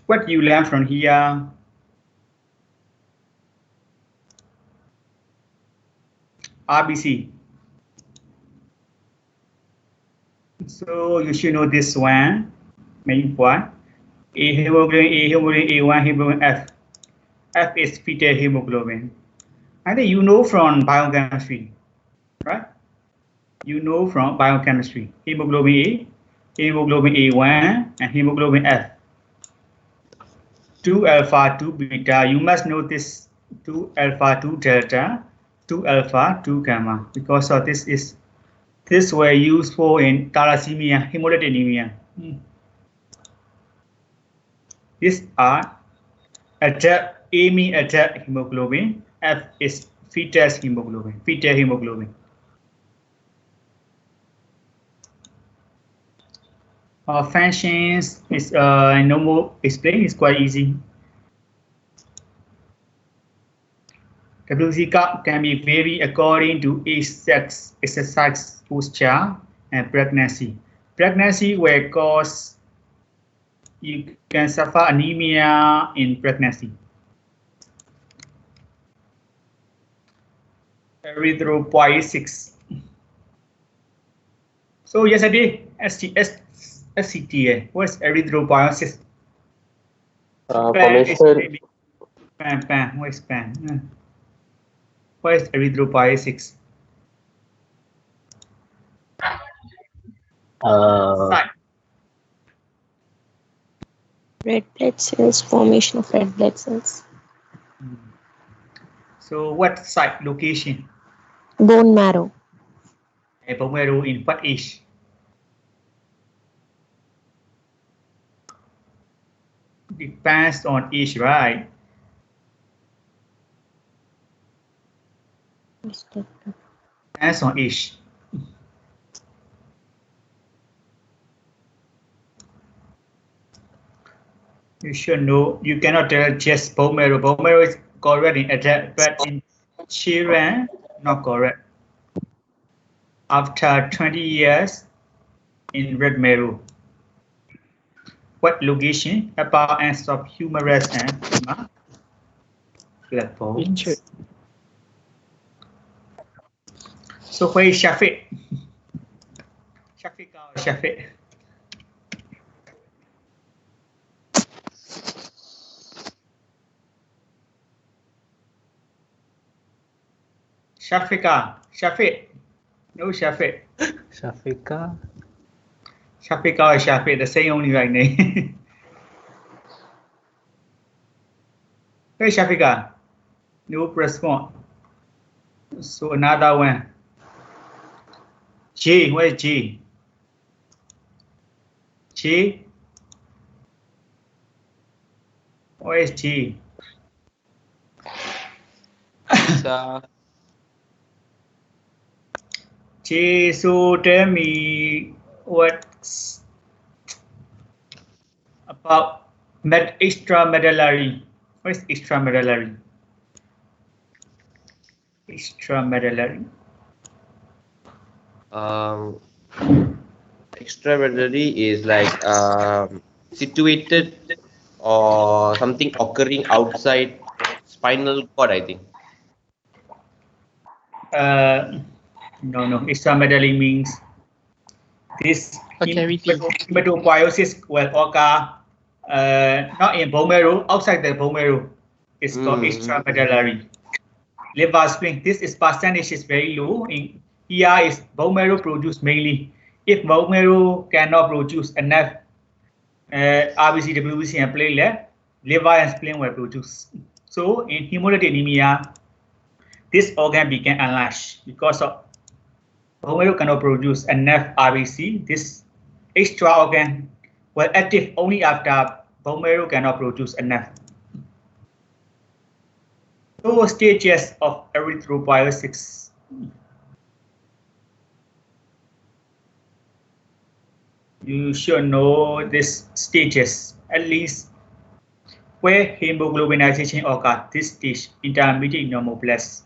What you learn from here? RBC. So you should know this one. Main point. Hemoglobin A, hemoglobin A1, hemoglobin F. F is fetal hemoglobin. I think you know from biochemistry, right? You know from biochemistry. Hemoglobin A, hemoglobin A1, and hemoglobin F. 2 alpha, 2 beta. You must know this 2 alpha, 2 delta, 2 alpha, 2 gamma. Because of this were useful in thalassemia, hemolytic anemia. These are adult, A mean adult hemoglobin, F is fetus hemoglobin, fetal hemoglobin. Functions is no more explain, it's quite easy. WBC cup can be varied according to age, sex, exercise, posture, and pregnancy. Pregnancy will cause you can suffer anemia in pregnancy. Erythropoiesis. So yesterday, SCTA. What's erythropoiesis? Formation. Pan. What is pan? What is erythropoiesis? Red blood cells, formation of red blood cells. So what site location? Bone marrow. Bone marrow in what age? Depends on age, right? Depends on age. You should know. You cannot tell just bone marrow. Bone marrow is correct in adult, but in children, not correct. After 20 years in red marrow. What location? Upper ends of humerus and flat bones. So where is Shafiq? Shafiq or Shafiq? Shafiqa. Shafiq. No Shafiq. Shafiqa. Shafiqa or Shafiq, the same only right name. Where is Shafiqa? No response. So another one. J, where is J? J? Where is J? J, so tell me what's about extramedullary. What is extramedullary? Extramedullary. Extramedullary is like situated or something occurring outside spinal cord, I think. No. Extramedullary means this hematopoiesis will occur not in bone marrow, outside the bone marrow. It's called extramedullary. Liver spleen. This is percentage is very low. In here is bone marrow produced mainly. If bone marrow cannot produce enough RBC, WBC, and platelet, liver and spleen will produce. So in hemolytic anemia, this organ became enlarged because of bone marrow cannot produce enough RBC. This extra organ will active only after bone marrow cannot produce enough. So stages of erythropoiesis. You should know these stages, at least where hemoglobinization occurs. This stage, intermediate normoblast.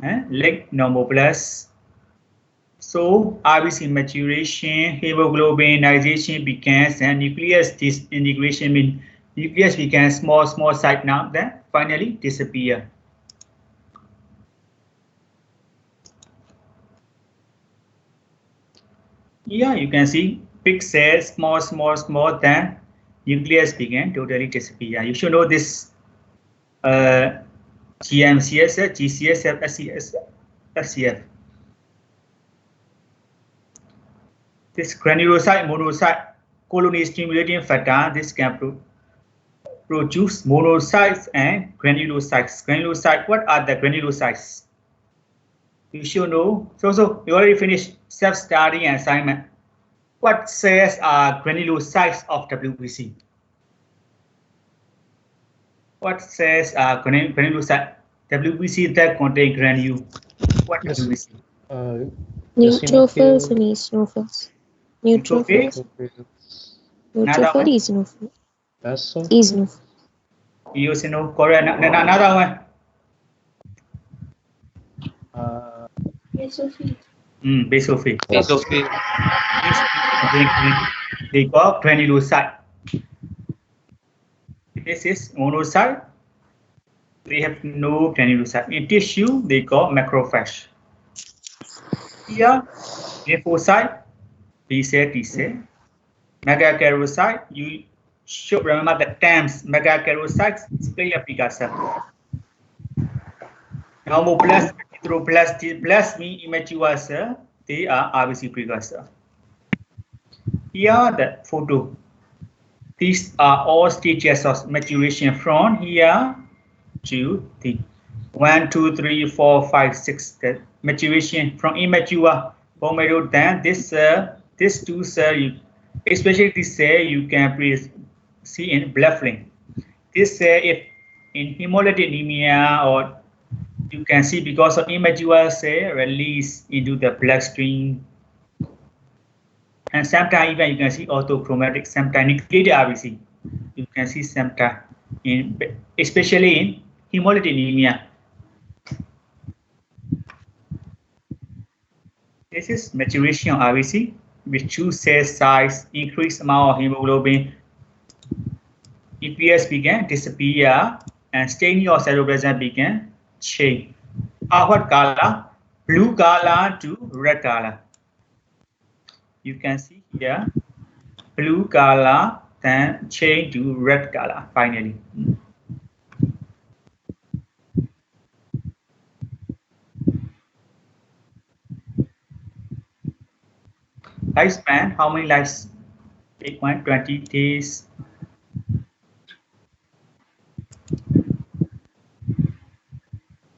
Late normoblast, So RBC maturation, hemoglobinization begins, and nucleus disintegration means nucleus becomes small site now, then finally disappear. Yeah, you can see big cells, small, then nucleus began totally disappear. You should know this GMCSF, GCSF, SCF. This granulocyte, monocyte, colony stimulating factor, this can produce monocytes and granulocytes. Granulocytes, what are the granulocytes? You should know. So you already finished self-study and assignment. What cells are granulocytes of WBC? What cells are granulocytes? WBC that contain granule. What WBC? Neutrophils and eosinophils. Neutrophils. Neutrophil, eosinophil. Eosinophil. Eosinophil, correct. Another one. Basophil. Basophil. Basophil. They got granulocyte. This is monocyte. They have no granulocyte. In tissue, they got macrophage. Here, lymphocyte, B cell, T cell. Megakaryocyte, you should remember the terms. Megakaryocytes play a bigger cell. Normoblast, erythroblast mean immature cell. They are RBC precursor. Here the photo. These are all stages of maturation from here to the 1, 2, 3, 4, 5, 6. The maturation from immature bone marrow. Then this two cells, especially this cell, you can see in blood film. This cell, if in hemolytic anemia, or you can see because of immature cell release into the bloodstream. And sometimes even you can see autochromatic, sometimes nucleated RBC. You can see sometimes especially in hemolytic anemia. This is maturation of RBC, which choose cell size, increase amount of hemoglobin. EPS began disappear, and staining of cytoplasm began change. What color? Blue color to red color. You can see here, blue color, then change to red color finally. Lifespan, how many lives? 20 days.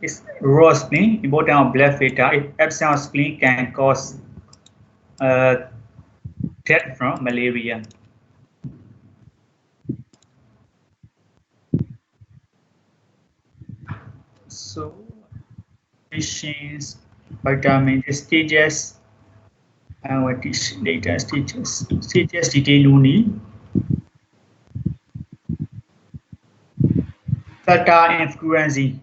It's raw spleen, important of blood filter. If absence of spleen can cause death from malaria. So, patients, vitamin stages, and what is data stages? Stages detail only. Factor influencing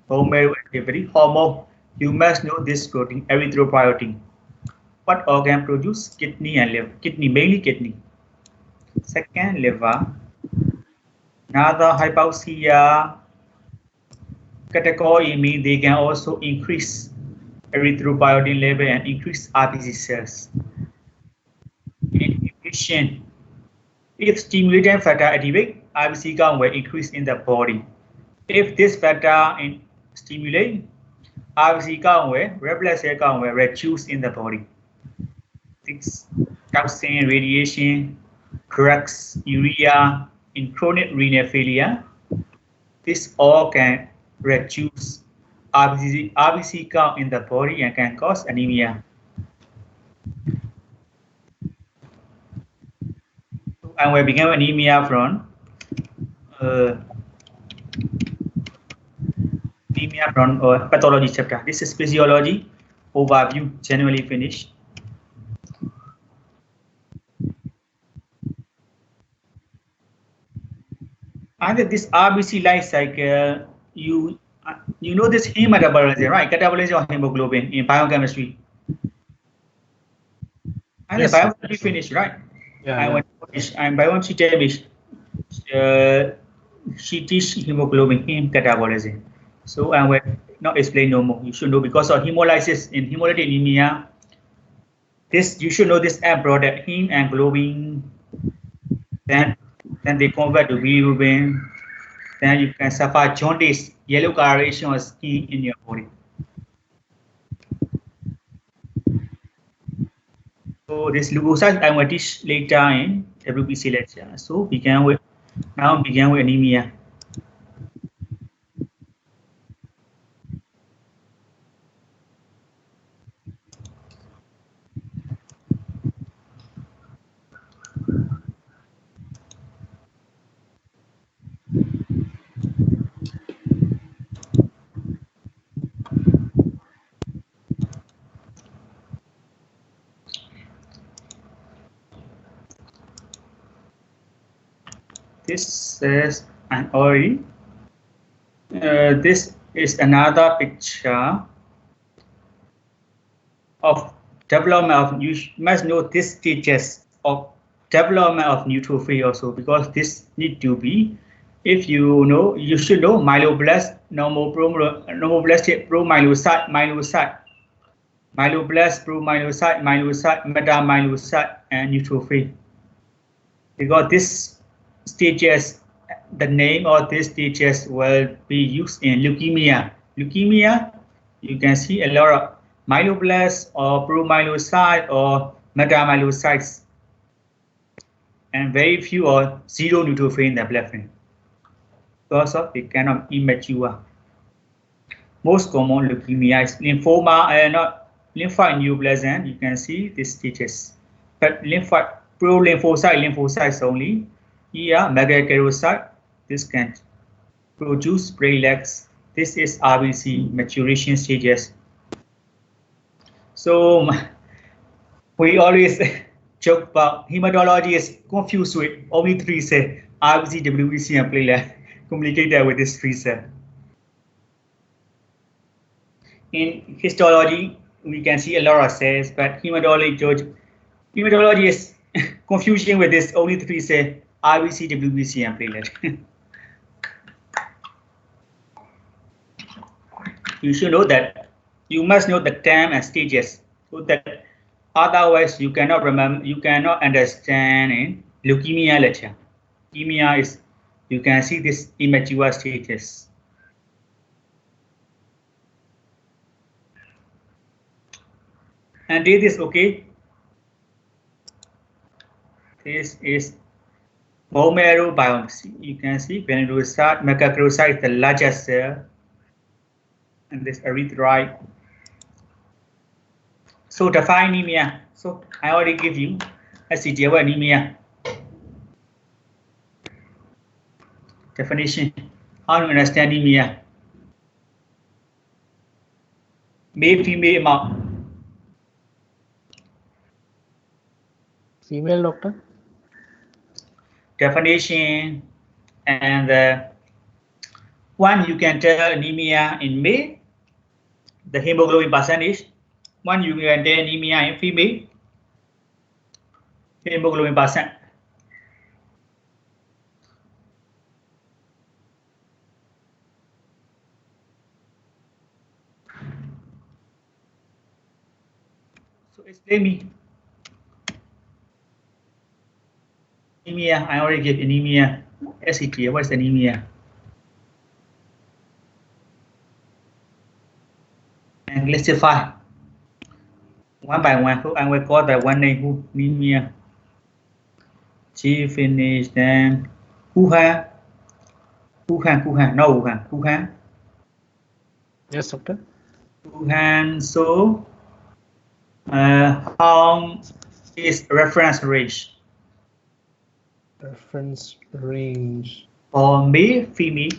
bone marrow activity. Hormone. You must know this protein, erythropoietin. What organ produce? Kidney and liver. Kidney, mainly kidney. Second, liver. Another hypoxia category means they can also increase erythropoietin level and increase RBC cells. Inhibition. If stimulating factor activate, RBC count will increase in the body. If this factor stimulate, RBC count will, red blood cell count will reduce in the body. Toxin, radiation, cracks, urea, in chronic renal failure. This all can reduce RBC count in the body and can cause anemia. And we begin anemia from pathology chapter. This is physiology overview, generally finished. Under this RBC life cycle, you know this hematabolism, right? Catabolism of hemoglobin in biochemistry. And the biopsy finished, right? Yeah. I'm biopsy damage. She teach hemoglobin heme catabolism. So I will not explain no more. You should know because of hemolysis in hemolytic anemia. This you should know this app product heme and globin. Then they convert to bilirubin. Then you can suffer jaundice, yellow coloration of skin in your body. So this leukocyte I will teach later in WBC lecture. So begin with anemia. This says an already. This is another picture of development of, you must know this stages of development of neutrophil also, because this need to be, if you know, you should know myeloblast, normoblastic, promyelocyte, myeloblast, promyelocyte, metamyelocyte, and neutrophil. Because this stages, the name of these stages will be used in leukemia. Leukemia, you can see a lot of myeloblasts or promyelocyte or metamyelocytes, and very few or zero neutrophil in the blood film because of it cannot immature. Most common leukemia is lymphoma and not lymphoid neoplasm. You can see these stages, but lymphoid lymphocytes only. Here, megakaryocyte, this can produce platelets. This is RBC maturation stages. So we always joke about hematology is confused with only 3 cells, RBC, WBC, and platelet, communicated with this 3 cells. In histology, we can see a lot of cells, but hematology is confusion with this only 3 cells, RBC, WBC, and platelet. You should know that you must know the term and stages, so that otherwise you cannot remember, you cannot understand in leukemia lecture. Leukemia is, you can see this immature stages. And this is okay. This is bone marrow biopsy. You can see granulocyte, megakaryocyte is the largest cell, and this erythroid. So define anemia. So I already give you SCTV anemia definition. How to understand anemia? Male, female amount. Female, doctor. Definition, and one, you can tell anemia in male, the hemoglobin percentage. One, you can tell anemia in female, hemoglobin percent. So explain me. Anemia, I already gave anemia. SCT, what is anemia? And classify one by one. So I will call that one name who anemia. She finished, then Wuhan. Yes, doctor. Wuhan. So how is reference range? Reference range. For male, female.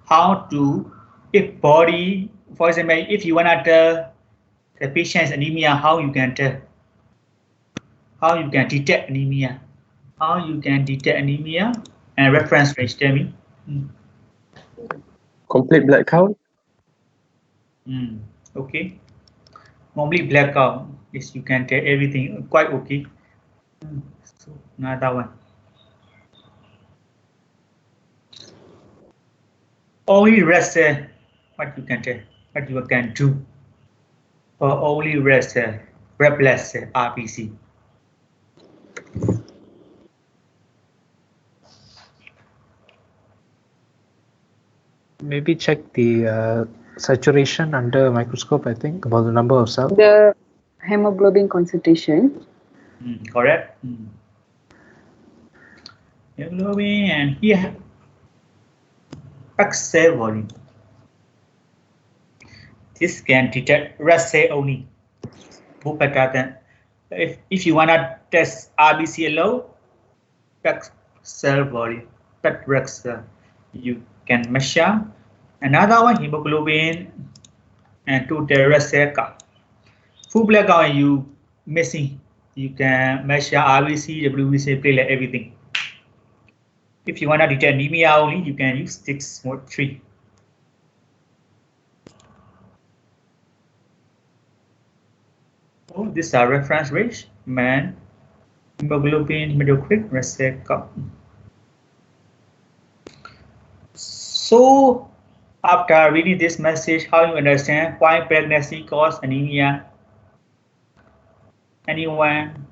How to, if body, for example, if you want to tell the patient's anemia, how you can tell? How you can detect anemia? How you can detect anemia and reference range? Tell me. Complete blood count. Okay. normally blackout. Yes, you can tell everything quite okay. So another one. Only rest what you can tell, what you can do. Or only rest breathless RBC. Maybe check the saturation under microscope, I think, about the number of cells. The hemoglobin concentration. Correct. Hemoglobin, and here X cell volume. This can detect rest cell only. If you wanna test RBC alone, X cell volume, that rest you can measure. Another one, hemoglobin, and to the rest cell count. Full blackout, you missing. You can measure RBC, WBC, platelet, everything. If you want to detect anemia only, you can use 6 or 3. Oh, these are reference range. Man, hemoglobin, hematocrit, rest cell count. So, after reading this message, how you understand why pregnancy causes anemia? Anyone?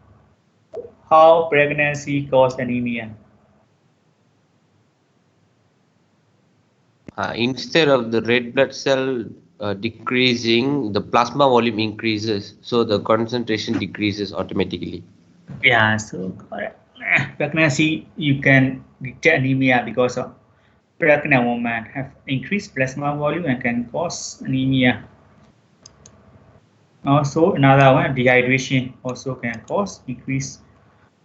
How pregnancy causes anemia? Instead of the red blood cell decreasing, the plasma volume increases, so the concentration decreases automatically. Yeah, so correct. Pregnancy, you can detect anemia because of pregnant woman have increased plasma volume and can cause anemia. Also, another one, dehydration also can cause increase,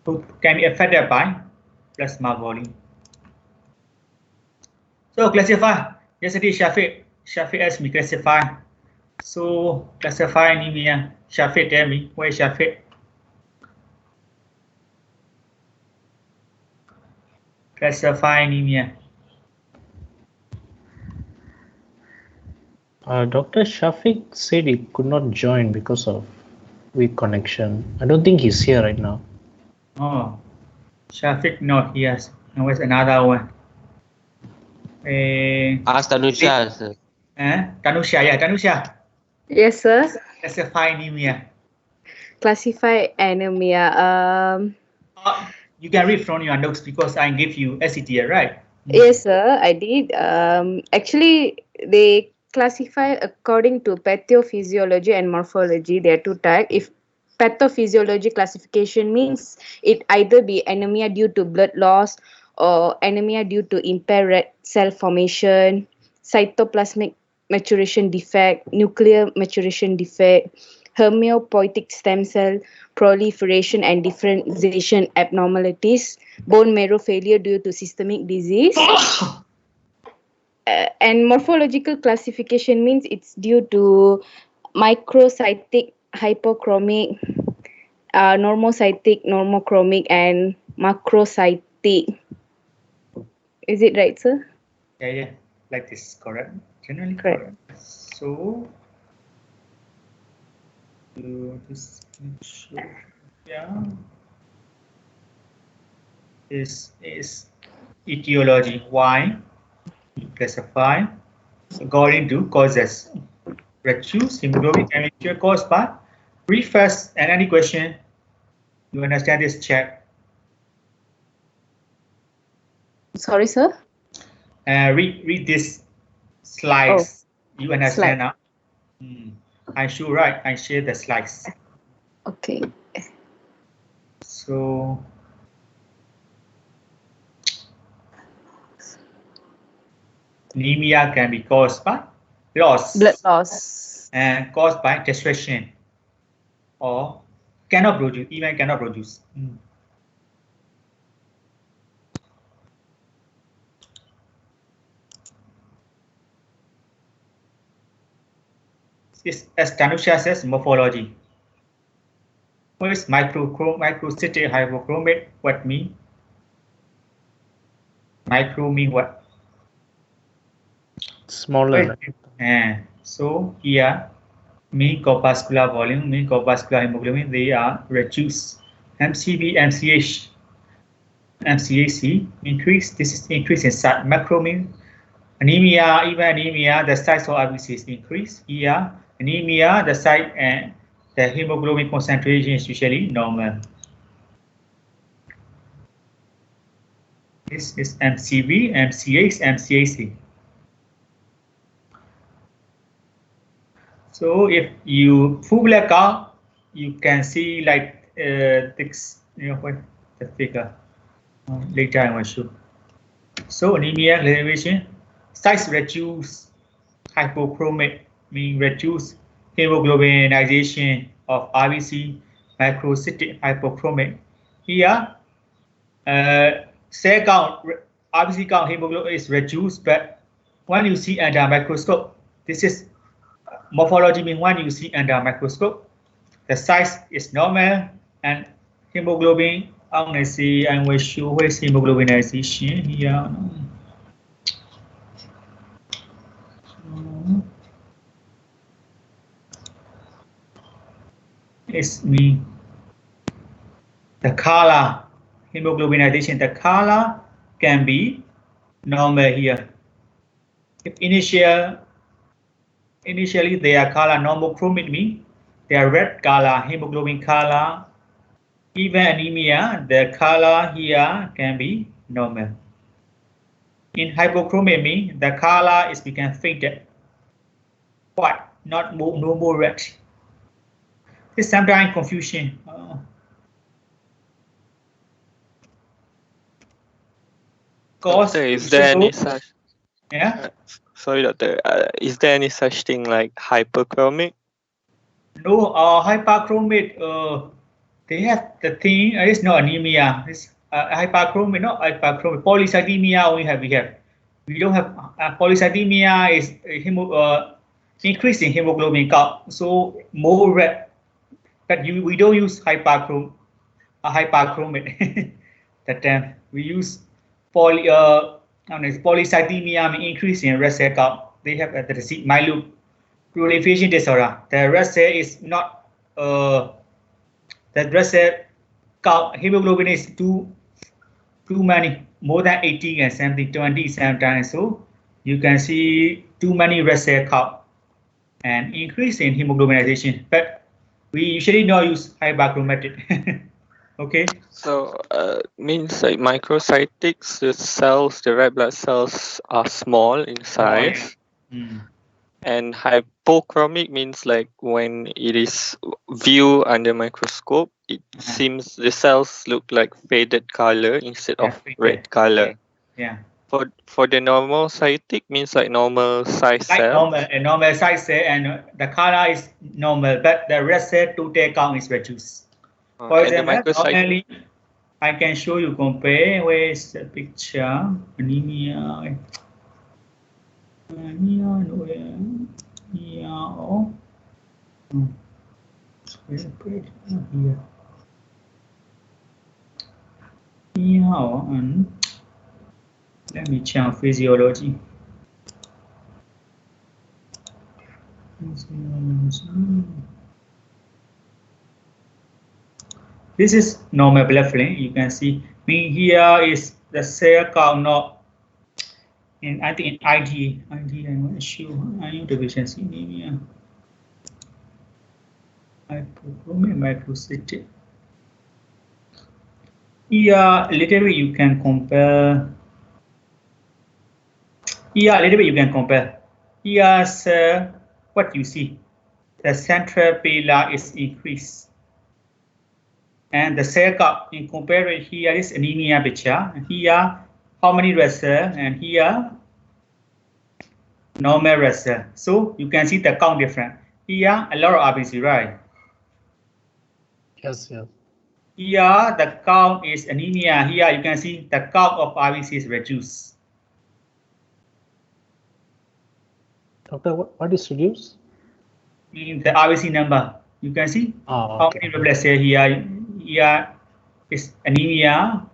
so can be affected by plasma volume. So classify. Yesterday Shafiq asked me classify. So classify anemia. Shafiq, tell me, where is Shafiq? Classify anemia. Dr. Shafiq said he could not join because of weak connection. I don't think he's here right now. Oh, Shafiq not here. Now where's another one? Ask Tanusha, sir. Tanusha, yeah, Tanusha. Yes, sir. Classify anemia. Classify anemia. You can read from your notes because I give you SCTR, right? Yes, sir, I did. Actually, they classify according to pathophysiology and morphology. There are two types. If pathophysiology classification means it either be anemia due to blood loss or anemia due to impaired red cell formation, cytoplasmic maturation defect, nuclear maturation defect, hematopoietic stem cell proliferation and differentiation abnormalities, bone marrow failure due to systemic disease. And morphological classification means it's due to microcytic hypochromic, normocytic normochromic, and macrocytic. Is it right, sir? Yeah, like this, correct? Generally Correct. So, this yeah, is etiology. Why you classify according to causes. Reduce hemoglobin chemistry caused by. Read first, and any question you understand this, check. Sorry, sir. Read this slides. Oh, You understand slide. now? I should write. I share the slides. Okay. So anemia can be caused by loss. Blood loss. And caused by gestation or cannot produce, even cannot produce. It's, as Tanusha says, morphology. What is microcytic hypochromate? What mean? Micro mean what? Smaller. So here mean corpuscular volume, mean corpuscular hemoglobin, they are reduced. MCV, MCH, MCAC increase. This is increase in size. Macro mean anemia, even anemia, the size of RBC is increased. Here, anemia, the size and the hemoglobin concentration is usually normal. This is MCV, MCH, MCAC. So if you full black out, you can see like this, what the figure. Later I will show. So anemia, elevation, size reduce, hypochromic, mean reduce hemoglobinization of RBC, microcytic hypochromic. Here, cell count, RBC count, hemoglobin is reduced, but when you see under microscope, this is morphology, mean when you see under microscope, the size is normal and hemoglobin, honestly, I will show where's hemoglobinization here. It's mean the color, hemoglobinization, the color can be normal here. If initially they are color normochromic, mean they are red color, hemoglobin color. Even anemia, the color here can be normal. In hypochromic, mean the color is become faded, white, not more, no more red. This sometimes confusion. Doctor, is there any such? Yeah. Sorry, doctor. Is there any such thing like hyperchromic? No, hyperchromic. They have the thing. It's not anemia. It's hyperchromic, not hyperchromic. Polycythemia only have we have. We don't have polycythemia. Is increase in hemoglobin count, so more red. But we don't use hyperchromic. That time we use polycythemia, increase in red cell count. They have the myeloproliferation disorder. The red cell is not the red cell count, hemoglobin is too many, more than 18 and something, 20 sometimes. So you can see too many red cell count and increase in hemoglobinization. But we usually not use hyperchromatic. Okay. So means like microcytics, the cells, the red blood cells are small in size. Oh, yeah. And hypochromic means like when it is viewed under microscope, it seems the cells look like faded color instead of red color. Yeah. For the normal cytic means like normal size cell. Normal size cell, and the color is normal, but the red cell total count is reduced. For example, normally I can show you compare. Where is the picture? Anemia. Let me check physiology. This is normal blood flow. You can see. Here is the cell count, not in, I think in IT I'm going to show iron deficiency anemia. Hypochromic microcytic. Here a little bit you can compare. Here a little bit you can compare. Here's what you see. The central pillar is increased. And the cell count in comparison, here is anemia picture. Here, how many red cells, and here normal red cell. So you can see the count different. Here a lot of RBC, right? Yes, yes. Here the count is anemia. Here you can see the count of RBC is reduced. Doctor, what is reduced? Means the RBC number. You can see how many red blood cells here. Here is anemia.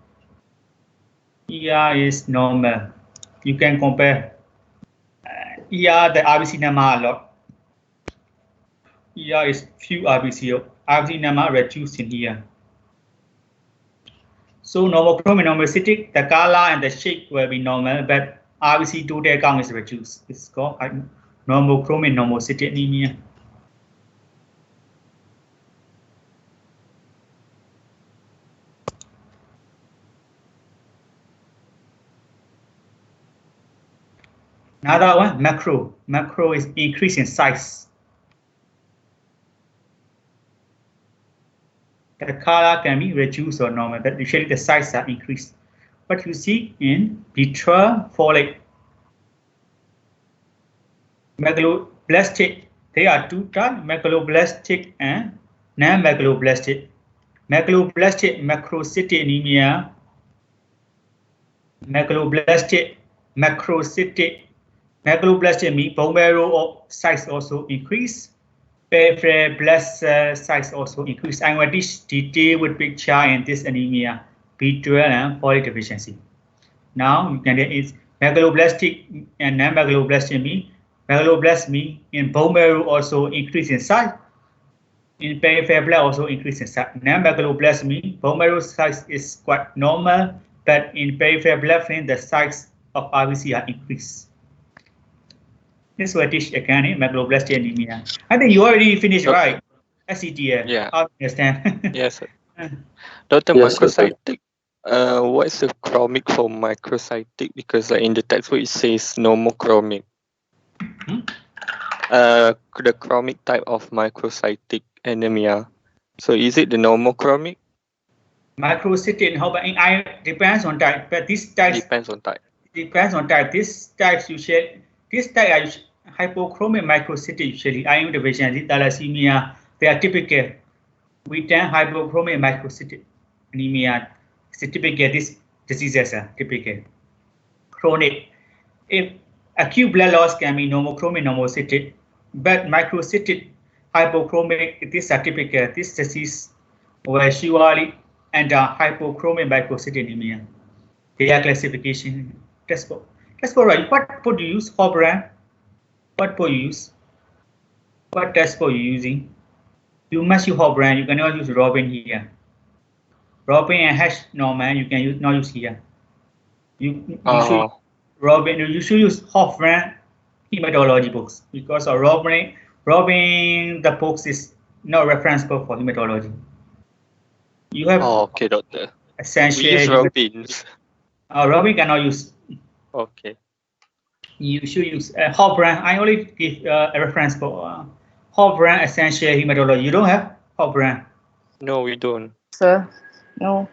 Here is normal. You can compare. Here the RBC number a lot. Here is few RBC. RBC number reduced in here. So normochromic normocytic, the color and the shape will be normal, but RBC total count is reduced. It's called normochromic normocytic anemia. Another one, macro. Macro is increase in size. The color can be reduced or normal, but usually the size are increased. What you see in vitreophilic megaloblastic, there are two types, megaloblastic and non-megaloblastic. Megaloblastic macrocytic anemia, megaloblastic macrocytic. Megaloblastic means bone marrow size also increase. Peripheral blood cell size also increase. I will teach detail with picture in this anemia, B12 and folate deficiency. Now you can get is megaloblastic and non-megaloblastic mean. Megaloblast mean in bone marrow also increase in size. In peripheral blood also increase in size. Non-megaloblast mean bone marrow size is quite normal, but in peripheral blood the size of RBC are increased. This will teach again megaloblastic anemia. I think you already finished, right? SCTL. Yeah. I understand. Yes, sir. Dr. Yes, doctor. Microcytic, what is the chromic for microcytic? Because in the textbook it says normochromic. The chromic type of microcytic anemia. So is it the normochromic? Microcytic, how about I depends on type, but this type Depends on type. Depends on type. This type usually hypochromic microcytic usually iron deficiency, thalassemia, they are typical. We can hypochromic microcytic anemia. It's typical. These diseases are typical. Chronic. If acute blood loss can be normochromic normocytic, but microcytic hypochromic, these are typical. This disease will usually and hypochromic microcytic anemia. Their classification textbook. Textbook, right? What book do you use? Hobran? What book you use? What textbook you using? You must use Hobran. You cannot use Robin here. Robin and Hash Norman you can use not use here. You should Robin. You should use Hobran hematology books because of Robin the books is no reference book for hematology. You have okay, doctor. Essential. We use Robin's. Robin cannot use. Okay. You should use Hobran. I only give a reference for Hobran Essential Hematology. You don't have Hobran? No, we don't. Sir, no.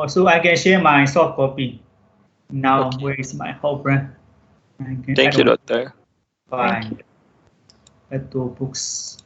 So I can share my soft copy. Now, Okay. where is my Hobran? Thank you, doctor. Fine. Let's do books.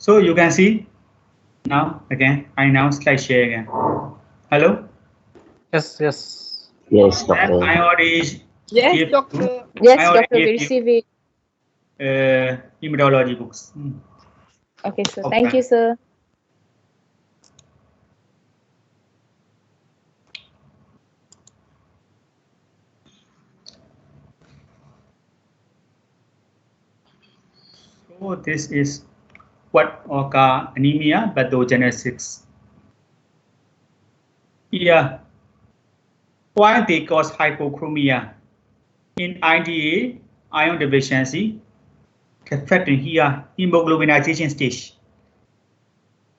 So you can see now again. I now slide share again. Hello. Yes, yes. Yes, And doctor. I already Yes, gave doctor. I Yes, already doctor. We gave you receive it. hematology books. Okay, sir. Okay. Thank you, sir. So this is what occur anemia pathogenesis. Here, why they cause hypochromia? In IDA, iron deficiency, affecting here hemoglobinization stage.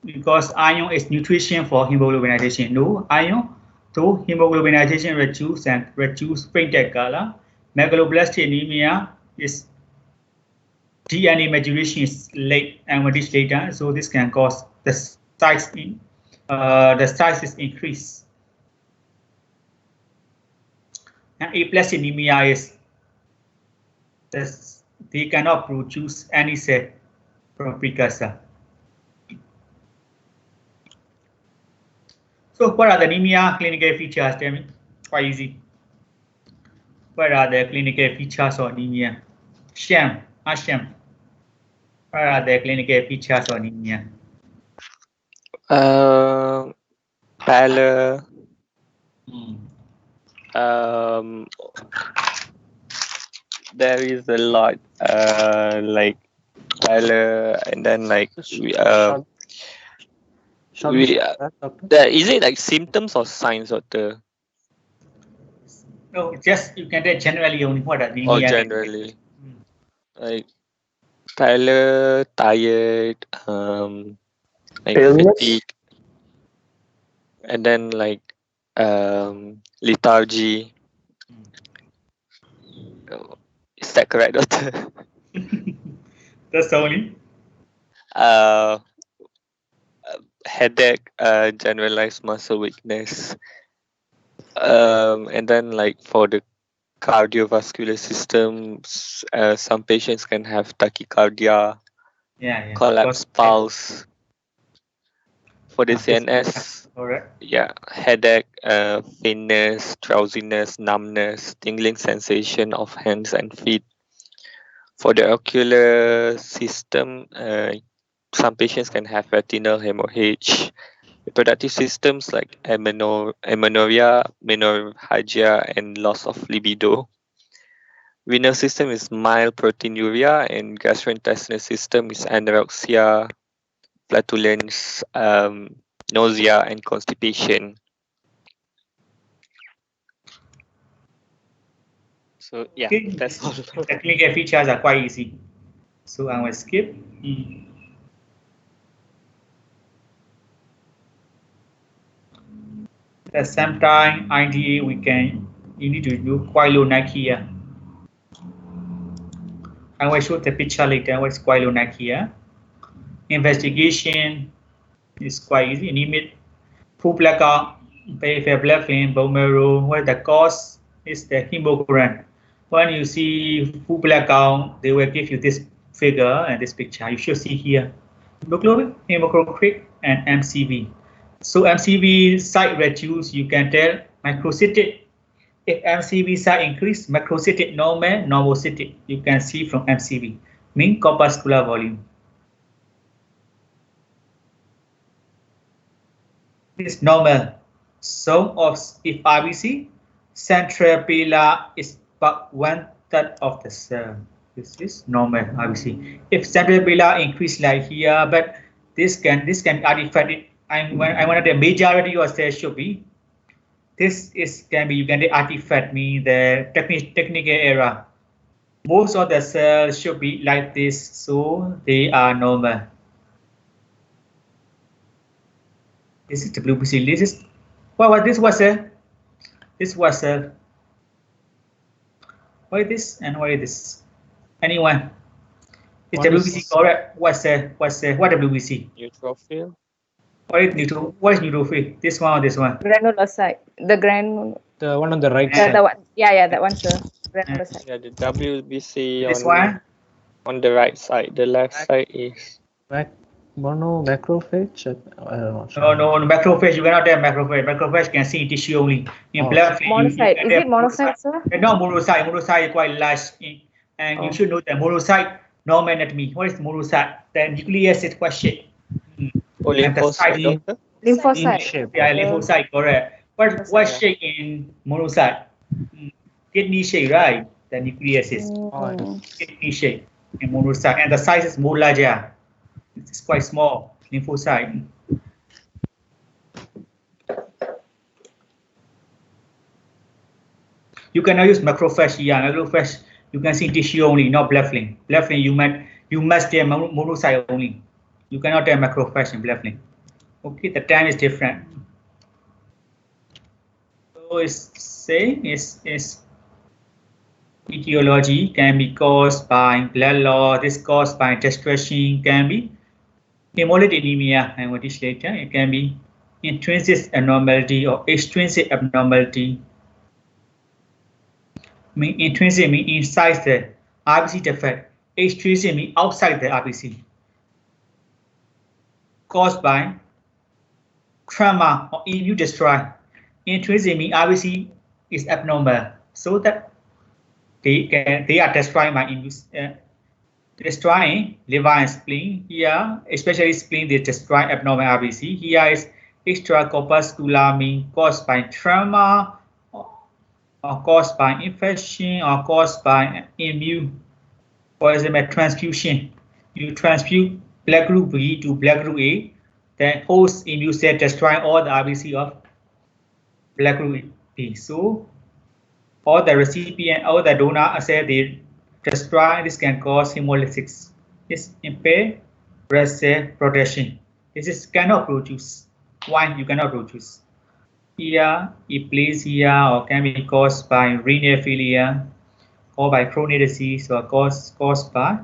Because iron is nutrition for hemoglobinization. No iron, so hemoglobinization reduce fainted color. Megaloblastic anemia is DNA maturation is late and much later, so this can cause the size is increased. And aplastic anemia is they cannot produce any cell from precursor. So what are the anemia clinical features? Tell me, quite easy. What are the clinical features of anemia? Shem, Hashem. What are the clinical features of anemia? Pallor. There is a lot like pallor, and then like there is it like symptoms or signs, doctor? No, just you can tell generally only what anemia. Or generally, like pallor, tired, like fatigue, and then like lethargy. Is that correct, doctor? That's only. Headache, generalized muscle weakness, and then like for the cardiovascular systems, some patients can have tachycardia, collapsed pulse. For the CNS, headache, faintness, drowsiness, numbness, tingling sensation of hands and feet. For the ocular system, some patients can have retinal hemorrhage. Reproductive systems like amenorrhea, menorrhagia, and loss of libido. Renal system is mild proteinuria, and gastrointestinal system is anorexia, flatulence, nausea, and constipation. So yeah, that's all. The clinical features are quite easy. So I will skip. At the same time, IDA you need to do quite low neck here. I will show the picture later. What's quite low neck here? Investigation is quite easy. Anemia, full blackout, peripheral blood film, bone marrow. What the cause is the hemogram. When you see full blackout, they will give you this figure and this picture. You should see here hemoglobin, hematocrit, and MCV. So MCV site reduce, you can tell microcytic. If MCV site increase, macrocytic normal, normocytic. You can see from MCV, mean corpuscular volume. Is normal. So if RBC, central pillar is about 1/3 of the cell. This is normal RBC. If central pillar increase like here, but this can artifact. I want the majority of cells should be. This can be artifact mean the technical error. Most of the cells should be like this, so they are normal. This is the WBC. This is this was a. This was a. What is this and what is this? Anyone? Is WBC correct? What WBC? Neutrophil. What is neutrophil? This one or this one? Granulocyte. The one on the right side. The one. Yeah, that one, sir. Granulocyte. Yeah, the WBC this one on the right side. The left side is right. Monomacrophage? No, macrophage, you cannot have macrophage. Macrophage can see in tissue only. In blood, Monocyte. Is it monocyte, sir? No, monocyte. Monocyte is quite large. And you should know that monocyte, normal anatomy. What is monocyte? The nucleus is quite shaped. Oh, lymphocyte, doctor? Lymphocyte. Yeah, lymphocyte, correct. What shape in monocyte? Kidney shape, right? The nucleus is kidney shape in monocyte. And the size is more larger. It's quite small, lymphocyte. You cannot use macrophage here. Macrophage, you can see tissue only, not blood film. Blood film, you must have monocyte only. You cannot have macrophage in blood film. Okay, the time is different. So it's saying is etiology can be caused by blood loss. This caused by distressing can be hemolytic anemia. I will teach later. It can be intrinsic abnormality or extrinsic abnormality. Intrinsic means inside the RBC defect. Extrinsic means outside the RBC. Caused by trauma or immune destroy. Intrinsic means RBC is abnormal, so that they are destroying my immune. Destroying liver and spleen. Here, especially spleen, they destroy abnormal RBC. Here is extracorpuscular means caused by trauma, or caused by infection, or caused by immune. For example, transfusion. You transfuse blood group B to blood group A, then host immune cell destroy all the RBC of blood group B. So all the recipient, all the donor cell, they destroy. This can cause hemolysis. This impair red cell protection. This is cannot produce. Why you cannot produce? Here, aplasia, or can be caused by renal failure, or by chronic disease, or caused by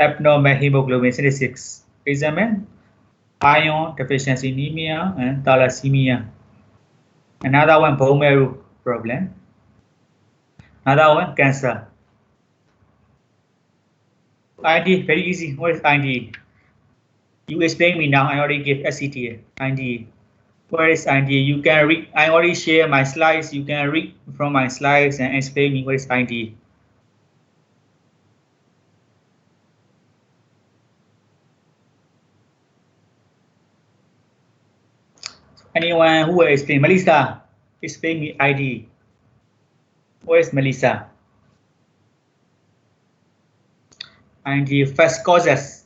abnormal hemoglobin synthesis. Example: iron deficiency anemia and thalassemia. Another one, bone marrow problem. Another one, cancer. IND, very easy. What is IND? You explain me now. I already gave SCTA. IND. Where is IND? You can read. I already share my slides. You can read from my slides and explain me what is IND. Anyone who will explain? Melissa, explain me ID. Where is Melissa? IND first causes.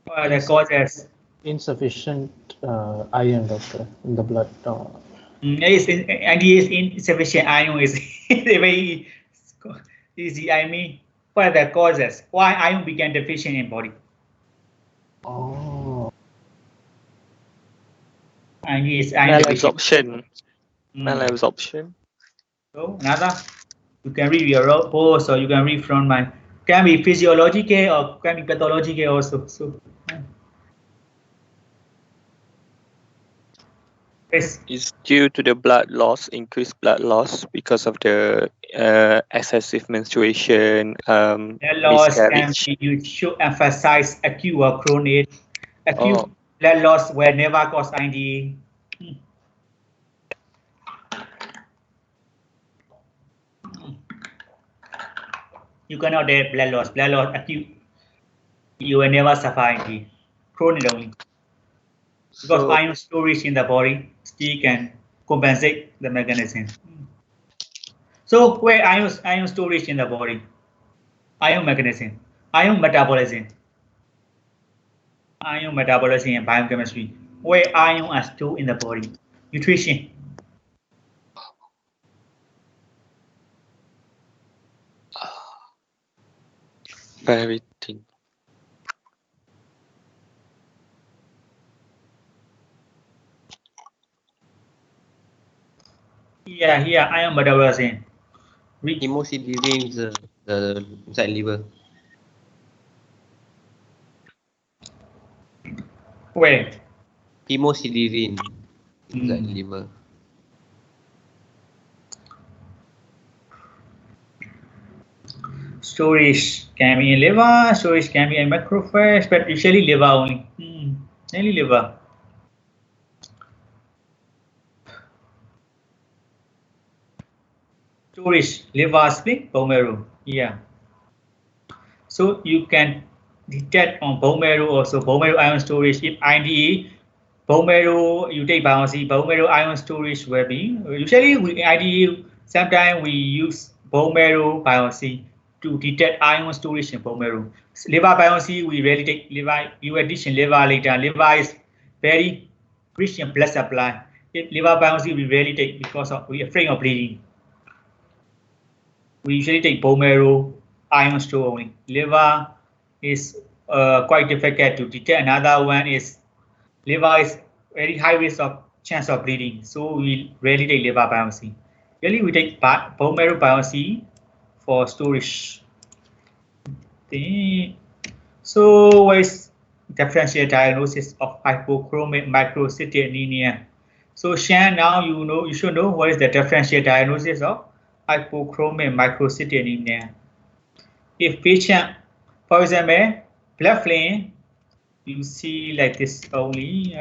What are the causes? Insufficient iron, doctor, in the blood. IND is insufficient iron is very easy. I mean, what are the causes? Why iron became deficient in body? Oh. IND is iron Malabsorption. Malabsorption. So another, you can read your post, or you can read from my. Can be physiological or can be pathological also. So. Yes. It's due to the blood loss, increased blood loss because of the excessive menstruation, Blood loss can miscarriage. be, you should emphasize acute or chronic. Acute blood loss will never cause IND. You cannot have blood loss. Blood loss acute. You will never suffer IND. Chronic only. Because So, iron storage in the body still can compensate the mechanism. So where iron storage in the body? Iron mechanism, iron metabolism. Iron metabolism and biochemistry. Where iron are stored in the body? Nutrition. everything. Yeah, here iron metabolism. Hemosiderin is the inside liver. Where? Hemosiderin inside liver. Storage can be in liver, storage can be in macrophage, but usually liver only. Only liver. Storage, liver, spleen, bone marrow. Yeah. So you can detect on bone marrow also bone marrow ion storage. If IDA bone marrow, you take biopsy, bone marrow ion storage will be usually we IDA. Sometimes we use bone marrow biopsy to detect ion storage in bone marrow. Liver biopsy we rarely take liver. You addition liver later. Liver is very rich in blood supply. If liver biopsy we rarely take because we are afraid of bleeding. We usually take bone marrow ion store only. Liver is quite difficult to detect. Another one is liver is very high risk of chance of bleeding, so we rarely take liver biopsy. Really, we take bone marrow biopsy for storage. So, what is differential diagnosis of hypochromic microcytic So, Shan, now you should know what is the differential diagnosis of hypochromic microcytic If patient, for example, blood flame, you see like this only.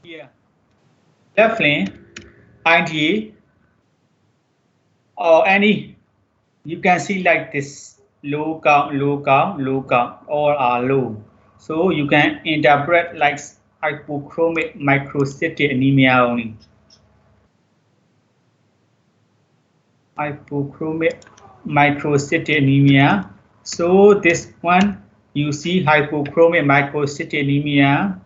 Here, blood flame, IgA, or any, you can see like this low count, low count, low count, all are low. So you can interpret like hypochromic microcytic anemia only. Hypochromic microcytic anemia. So this one, you see hypochromic microcytic anemia.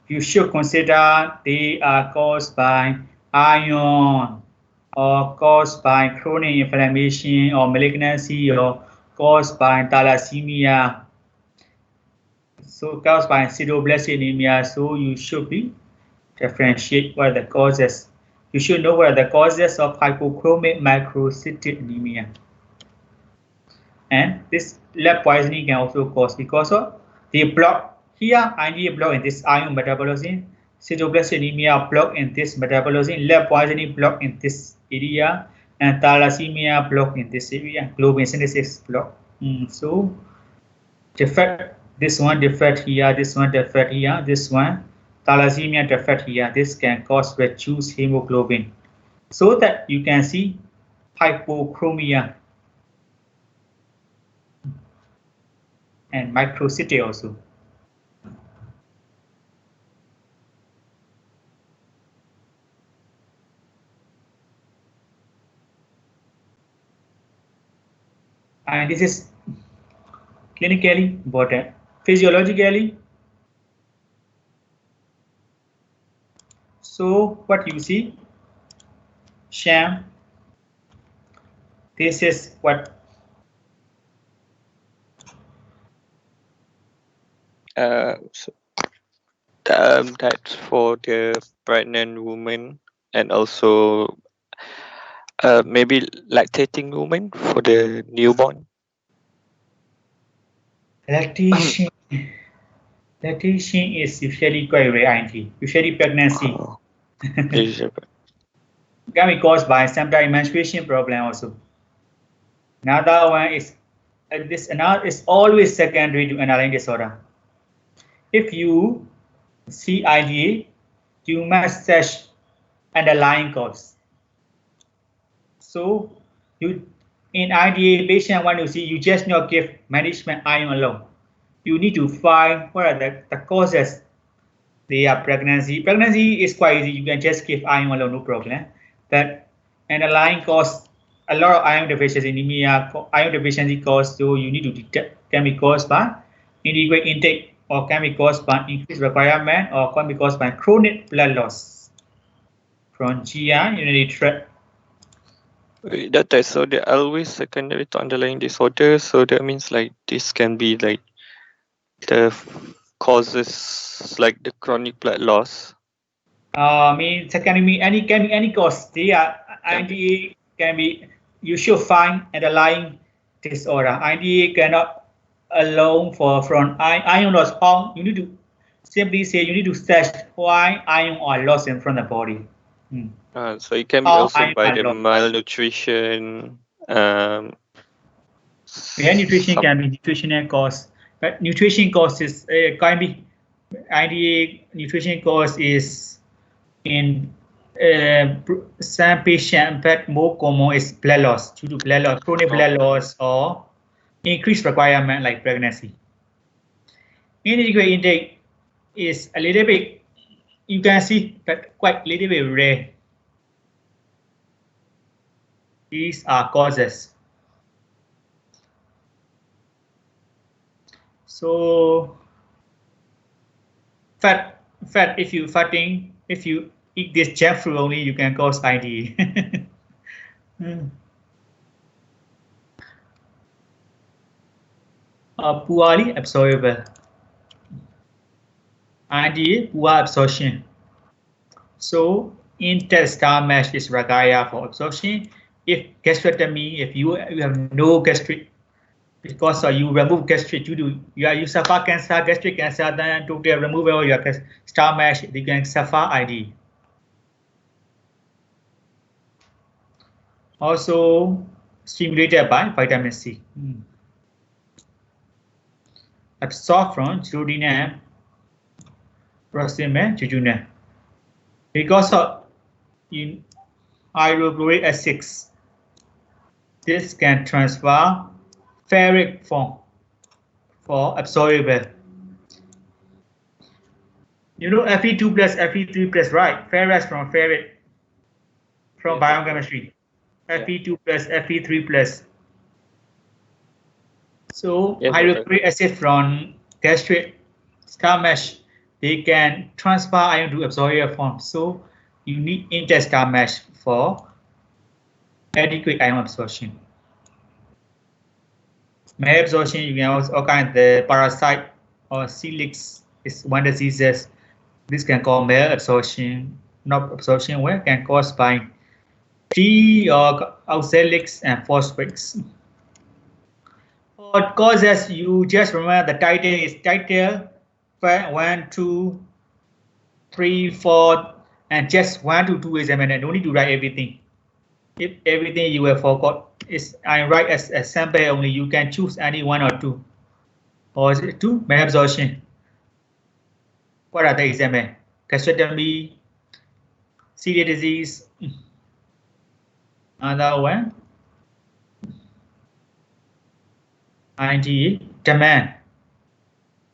You should consider they are caused by iron or caused by chronic inflammation or malignancy or caused by thalassemia. So caused by sideroblastic anemia. So you should be differentiate what are the causes. You should know what are the causes of hypochromic microcytic anemia. And this lead poisoning can also cause because of they block here IgA block in this iron metabolism, sideroblastic anemia block in this metabolism, lead poisoning block in this area, and thalassemia block in this area, globin synthesis block. So defect, this one defect here, this one defect here, this one thalassemia defect here. This can cause reduced hemoglobin, so that you can see hypochromia and microcytic also. And this is clinically important. Physiologically, so what you see, sham, this is what that's for the pregnant woman and also maybe lactating woman for the newborn. lactation. Lactation is usually quite rare, usually pregnancy. Can be caused by sometimes menstruation problem also. Another one is this another is always secondary to underlying disorder. If you see IgA, you must search underlying cause. So you in IgA patient when you see, you just not give management iron alone. You need to find what are the causes. They are pregnancy. Pregnancy is quite easy. You can just give iron alone, no problem. But underlying cause, a lot of iron deficiency anemia, iron deficiency cause, so you need to detect can be caused by inadequate intake or can be caused by increased requirement or can be caused by chronic blood loss from GI urinary tract. Doctor, so they're always secondary to underlying disorder. So that means like this can be like the causes like the chronic blood loss. It can be any cause. IDA can be, you should find underlying disorder. IDA cannot alone from iron loss. You need to simply say you need to search why iron are lost in front of the body. So it can be How also iron by are the lost. malnutrition. Nutrition can be nutritional cause, but nutrition cause is can be IDA nutrition cause is in some patient, but more common is blood loss due to blood loss, chronic blood loss, or increased requirement like pregnancy. Inadequate intake is a little bit, you can see, but quite a little bit rare. These are causes. So fat, if you eat this jackfruit only, you can cause IDA. Poorly absorbable. IDA, poor absorption. So intestinal mesh is required for absorption. If gastrectomy, if you have no gastric, because you remove gastric, you suffer cancer, gastric cancer, then to remove all your stomach mesh, you can suffer ID. Also stimulated by vitamin C. Absorbed from duodenum, proximal jejunum. Because of in hydrochloric acids, this can transfer ferric form for absorbable. You know Fe2 plus, Fe3 plus, right? Ferrous from ferrit from biochemistry. Fe2 plus, Fe3 plus. So hydrochloric acid from gastric stomach mesh, they can transfer ion to absorber form. So you need intestinal mesh for adequate ion absorption. Malabsorption, you can also kind the parasite or calyx is one diseases. This can cause malabsorption, not absorption, where can cause by T or oxalics and phosphates. What causes, you just remember the title is title 1, 2, 3, 4, and just 1 to 2 is and don't need to write everything. If everything you have forgot, I write as a sample only, you can choose any 1 or 2. Or is it 2? Malabsorption. What are the examples? Gastrectomy, celiac disease, another one, IgE, demand.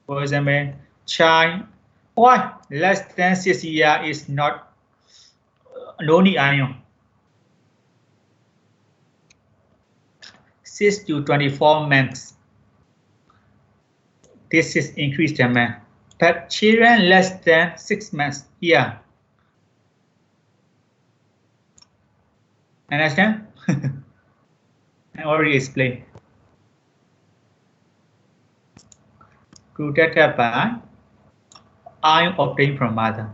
For example, child, why less than 6 years is not no need iron. 6 to 24 months. This is increased demand. But children less than 6 months, yeah. Understand? I already explained. Protected by iron obtained from mother.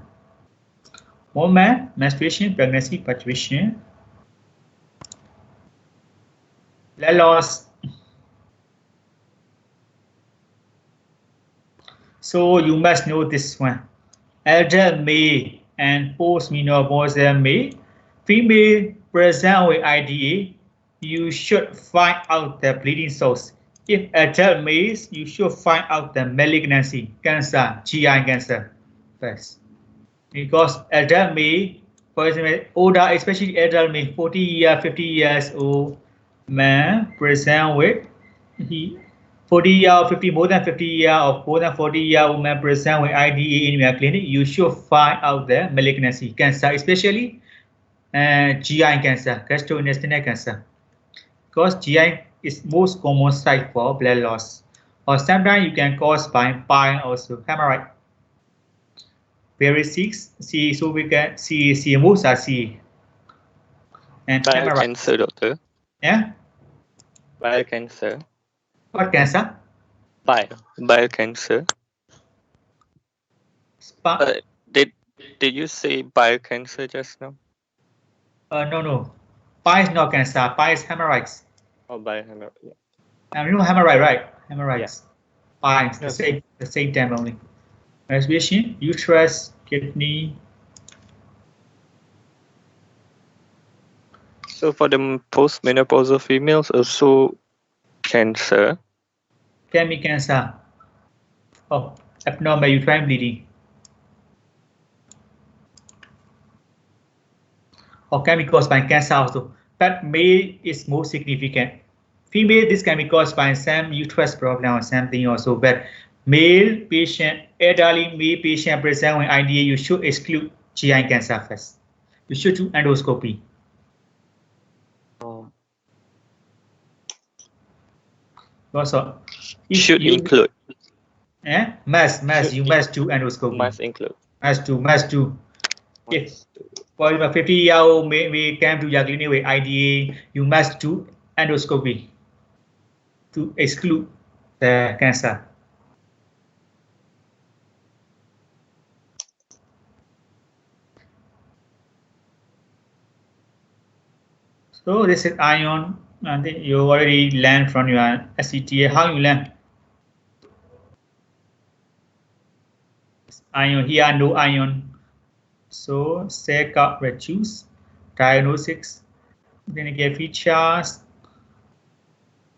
Woman, menstruation, pregnancy, parturition, blood loss. So you must know this one. Elder male and post-menopausal male, female present with IDA, you should find out the bleeding source. If adult males, you should find out the malignancy, cancer, GI cancer first. Because adult male, for example, older, especially adult male, 40 years, 50 years old man present with 40 years, 50, more than 50 years or more than 40 years woman present with IDA in your clinic, you should find out the malignancy, cancer, especially GI cancer, gastrointestinal cancer. Because GI is most common site for blood loss. Or sometimes you can cause by bile also, hemorrhage. Very sick, see, so we can see most are C. And bile cancer, doctor. Yeah? Bile cancer. What cancer? Bile cancer. Did you say bile cancer just now? No. Bile is not cancer. Bile is hemorrhoids. Oh, bile hemorrhoid. Yeah. You know hemorrhoid, right? Hemorrhoids. Bile, Yes. the same time only. Respiration, uterus, kidney. So for the postmenopausal females, also cancer. Can be cancer. Oh, abnormal uterine bleeding. Or can be caused by cancer also. But male is more significant. Female, this can be caused by some uterus problem or something also. But male patient, elderly male patient present with IDA, you should exclude GI cancer first. You should do endoscopy. Oh. Also, Should include. Must you must do endoscopy. Must include. Must do. If for a 50-year-old we came to your clinic with IDA, you must do endoscopy to exclude the cancer. So this is ion, and you already learned from your SCTA. How you learn? Ion here, no ion. So check out reduce, diagnosis, then get features.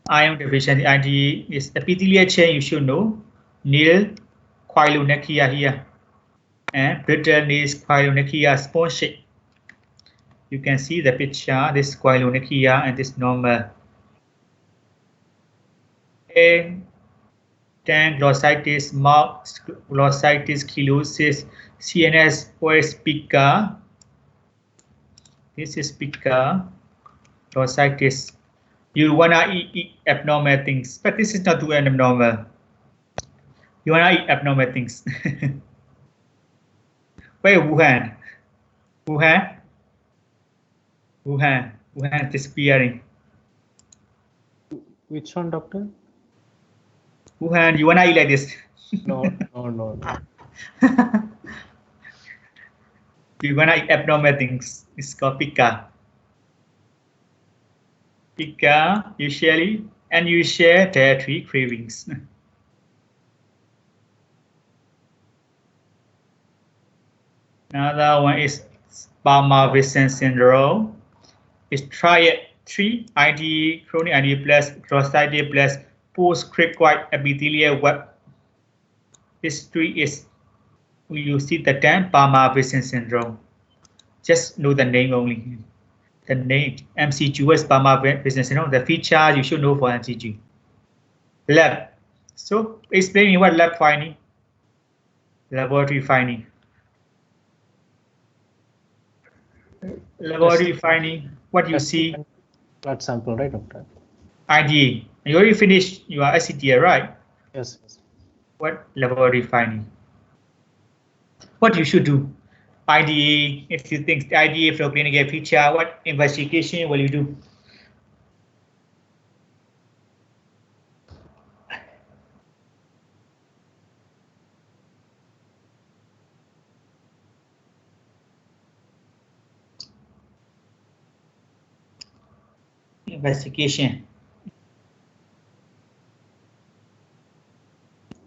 Ion deficiency ID is epithelial chain, you should know. Nil, quilonechia here. And brittle is quilonechia sponge shape. You can see the picture, this quilonechia and this normal. And then glossitis, mouth, glossitis, chelosis, CNS, OS pica. This is pica, glossitis. You wanna eat abnormal things, but this is not too abnormal. You wanna eat abnormal things. Where Wuhan? Wuhan disappearing. Which one, doctor? Wuhan, you wanna eat like this? No. You wanna eat abnormal things. It's called pica. Pica, usually, and you share dietary cravings. Another one is Palmer-Wilson syndrome. It's triad 3, ID, chronic ID plus, glossitis plus, post-cricoid epithelial web. This 3 is, you see the term Palmer-Wilson syndrome. Just know the name only. The name, MCG is Palmer-Wilson syndrome. The feature you should know for MCG. Lab. So explain me what lab finding. Laboratory finding. Laboratory finding, what you see. Blood sample, right, doctor? IDA. You already finished your SCTA, right? Yes. What laboratory finding? What you should do? IDA, if you think the IDA for clinical feature, what investigation will you do? Investigation.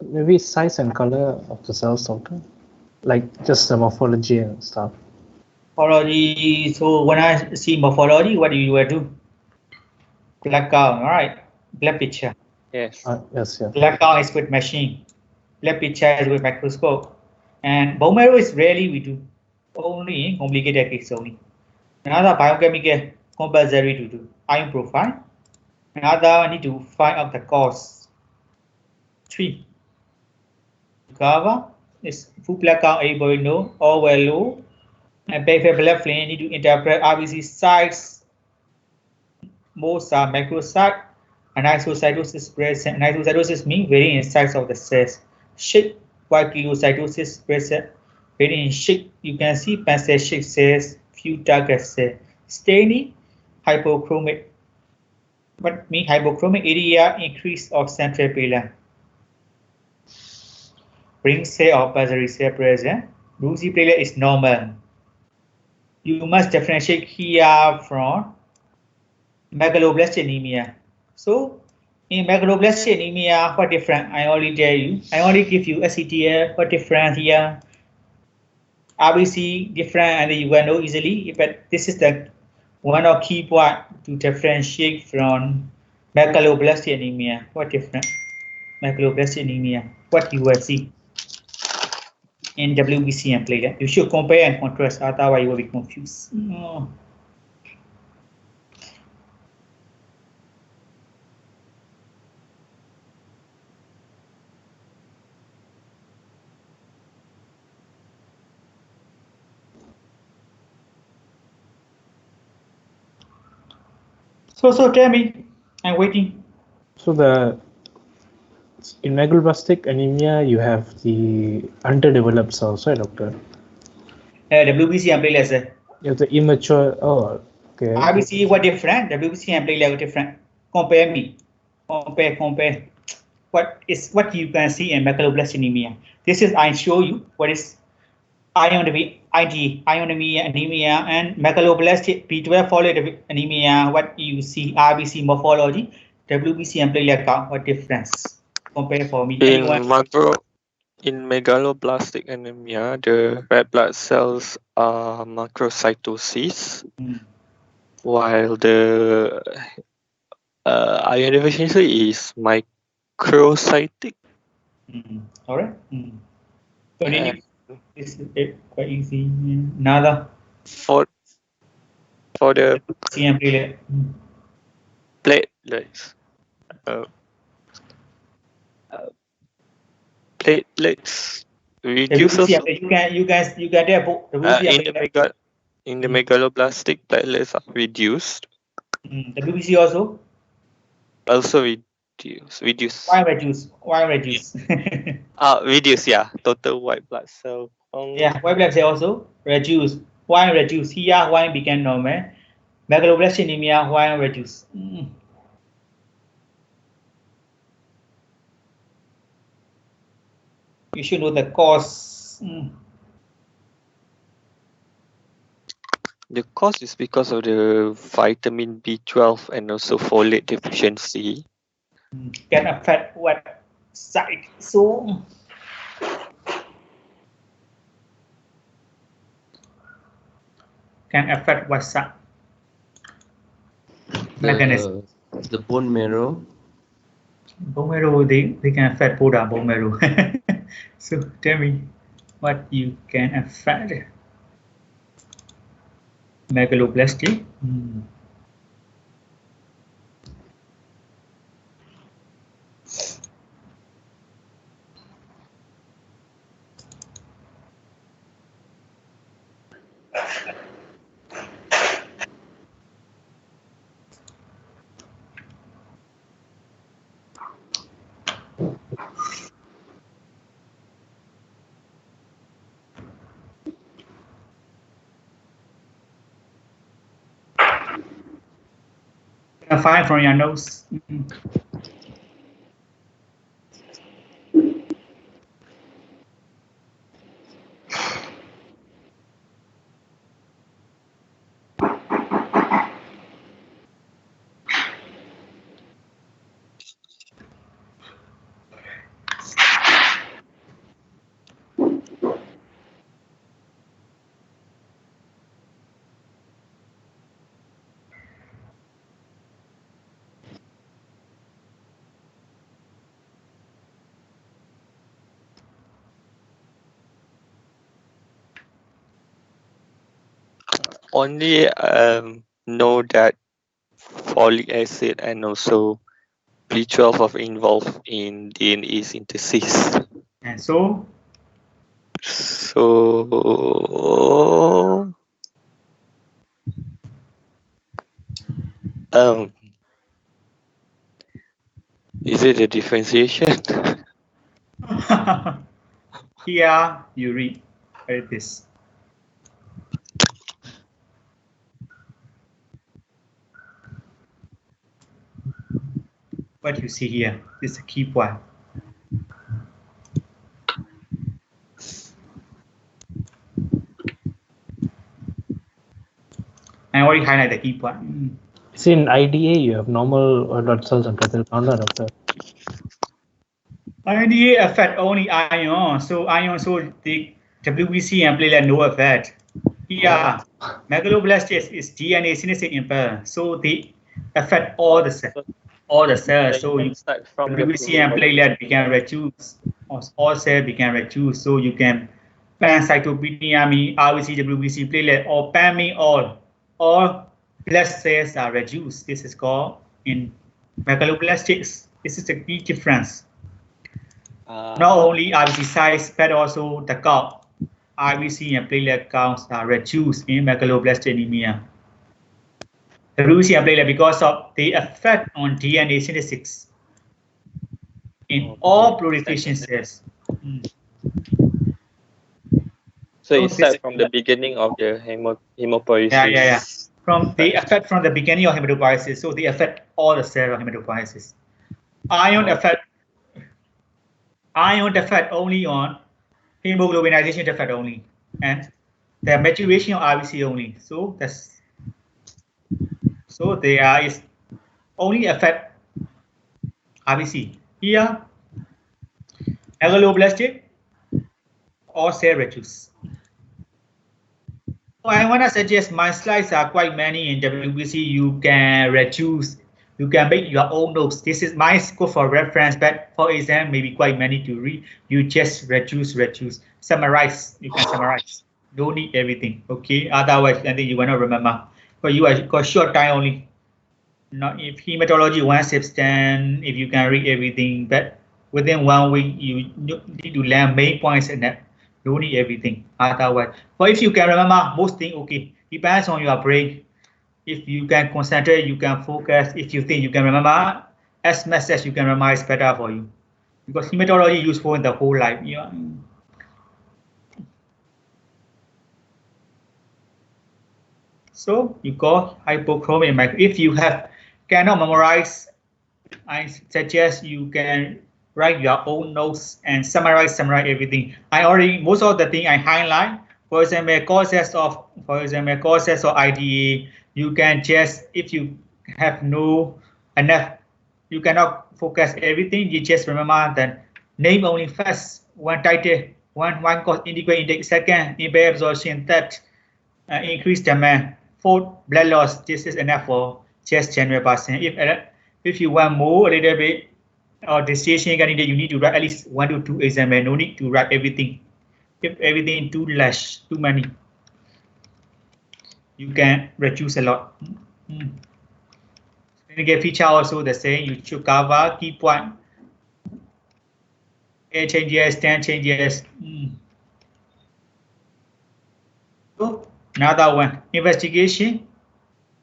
Maybe size and color of the cells, doctor. Like just the morphology and stuff. Morphology. So when I see morphology, what do you do? Black count, all right? Black picture. Yes. Yes. Black count is with machine. Black picture is with microscope. And bone marrow is rarely we do. Only in complicated case only. Another biochemical compulsory to do. Ion profile. Another need to find out the cause. 3. Cover is full black count able to know or well low. And peripheral blood flow need to interpret RBC sites. Most are microcyte. Anisocytosis present. Anisocytosis means varying in size of the cells. Shape, while kelocytosis present varying in shape. You can see pancreatic cells, few target cells. Staining, hypochromic. What means hypochromic area increase of central pillar. Ring cell or basal cell present. WBC platelet is normal. You must differentiate here from megaloblastic anemia. So in megaloblastic anemia, what different? I only tell you. I only give you SCTF. What different here? RBC different, and you can know easily. But this is the one of key point to differentiate from megaloblastic anemia. What different? Megaloblastic anemia. What you will see in WBC and platelet. You should compare and contrast. Otherwise, you will be confused. Oh. So tell me, I'm waiting. So in megaloblastic anemia, you have the underdeveloped cells, right, doctor? WBC and platelet, sir. You have the immature. Oh, okay. RBC what different? WBC and platelet different. Compare me. Compare. What you can see in megaloblastic anemia. This is I show you what is ionomy anemia and megaloblastic B12 followed anemia. What you see RBC morphology, WBC and platelet count. What difference? Compare for me. In megaloblastic anemia, the red blood cells are macrocytosis, while the iron deficiency is microcytic. All right. So this is quite easy. Nada. For the platelets, platelets reduce also. You guys in the megaloblastic platelets are reduced. WBC also reduce. Why reduce? Reduce, yeah. Total white blood cell. Yeah, white blood cell also reduce. Why reduce? Here, why became normal? Megaloblastic anemia, why reduce? You should know the cause. The cause is because of the vitamin B12 and also folate deficiency. Can affect what side? So can affect what side? Mechanism. The bone marrow. Bone marrow, they can affect bone marrow. So tell me what you can affect. Megaloblastic. Fine from your nose. Only know that folic acid and also B12 are involved in DNA synthesis. And so is it a differentiation? here you read this. What you see here is a key point. I already highlighted the key point. See, in IDA, you have normal white blood cells and platelet count, doctor. IDA affect only ion, so the WBC and platelet no effect. Yeah, megaloblastocyst is DNA synthesis impaired, so they affect all the cells. So you can start from the WBC and platelet become reduced, all cells become reduced. So you can pancytopenia, RBC, WBC, platelet, or PAMI, all blood cells are reduced. This is called in megaloblastocyst. This is the key difference. Not only RBC size, but also the count. RBC and platelet counts are reduced in megaloblastic anemia. WBC and platelet because of the effect on DNA synthesis in all proliferation cells. So it starts from the beginning of the hematopoiesis. Yeah. From the effect from the beginning of hematopoiesis, so they affect all the cells of hematopoiesis. Ion effect only on hemoglobinization effect only, and the maturation of RBC only. So there is only affect RBC. Here, megaloblastic or cell reduce. So I want to suggest my slides are quite many in WBC. You can reduce, you can make your own notes. This is my scope for reference, but for exam, maybe quite many to read. You just reduce, summarize. You can summarize. Don't need everything, okay? Otherwise, I think you will not remember. But you are got short time only. Not if hematology one substance, if you can read everything, but within 1 week you need to learn main points and that. Don't need everything. Otherwise, but if you can remember most things, okay, depends on your brain. If you can concentrate, you can focus. If you think you can remember as much as you can remember, is better for you, because hematology is useful in the whole life. Yeah. So you go hypochromic. If you cannot memorize, I suggest you can write your own notes and summarize everything. Most of the thing I highlight. For example, causes of IDA. You can just, if you have no enough, you cannot focus everything. You just remember that name only first. One title, one cause integrate index. Second, impaired absorption. Third, increase demand. Fourth, blood loss. This is enough for just general passing. If you want more, a little bit, or decision candidate, you need to write at least 1 to 2 examples. No need to write everything. If everything too large, too many, you can reduce a lot. Clinical feature also the same. You should cover key point. 8 changes, 10 changes. So another one, investigation.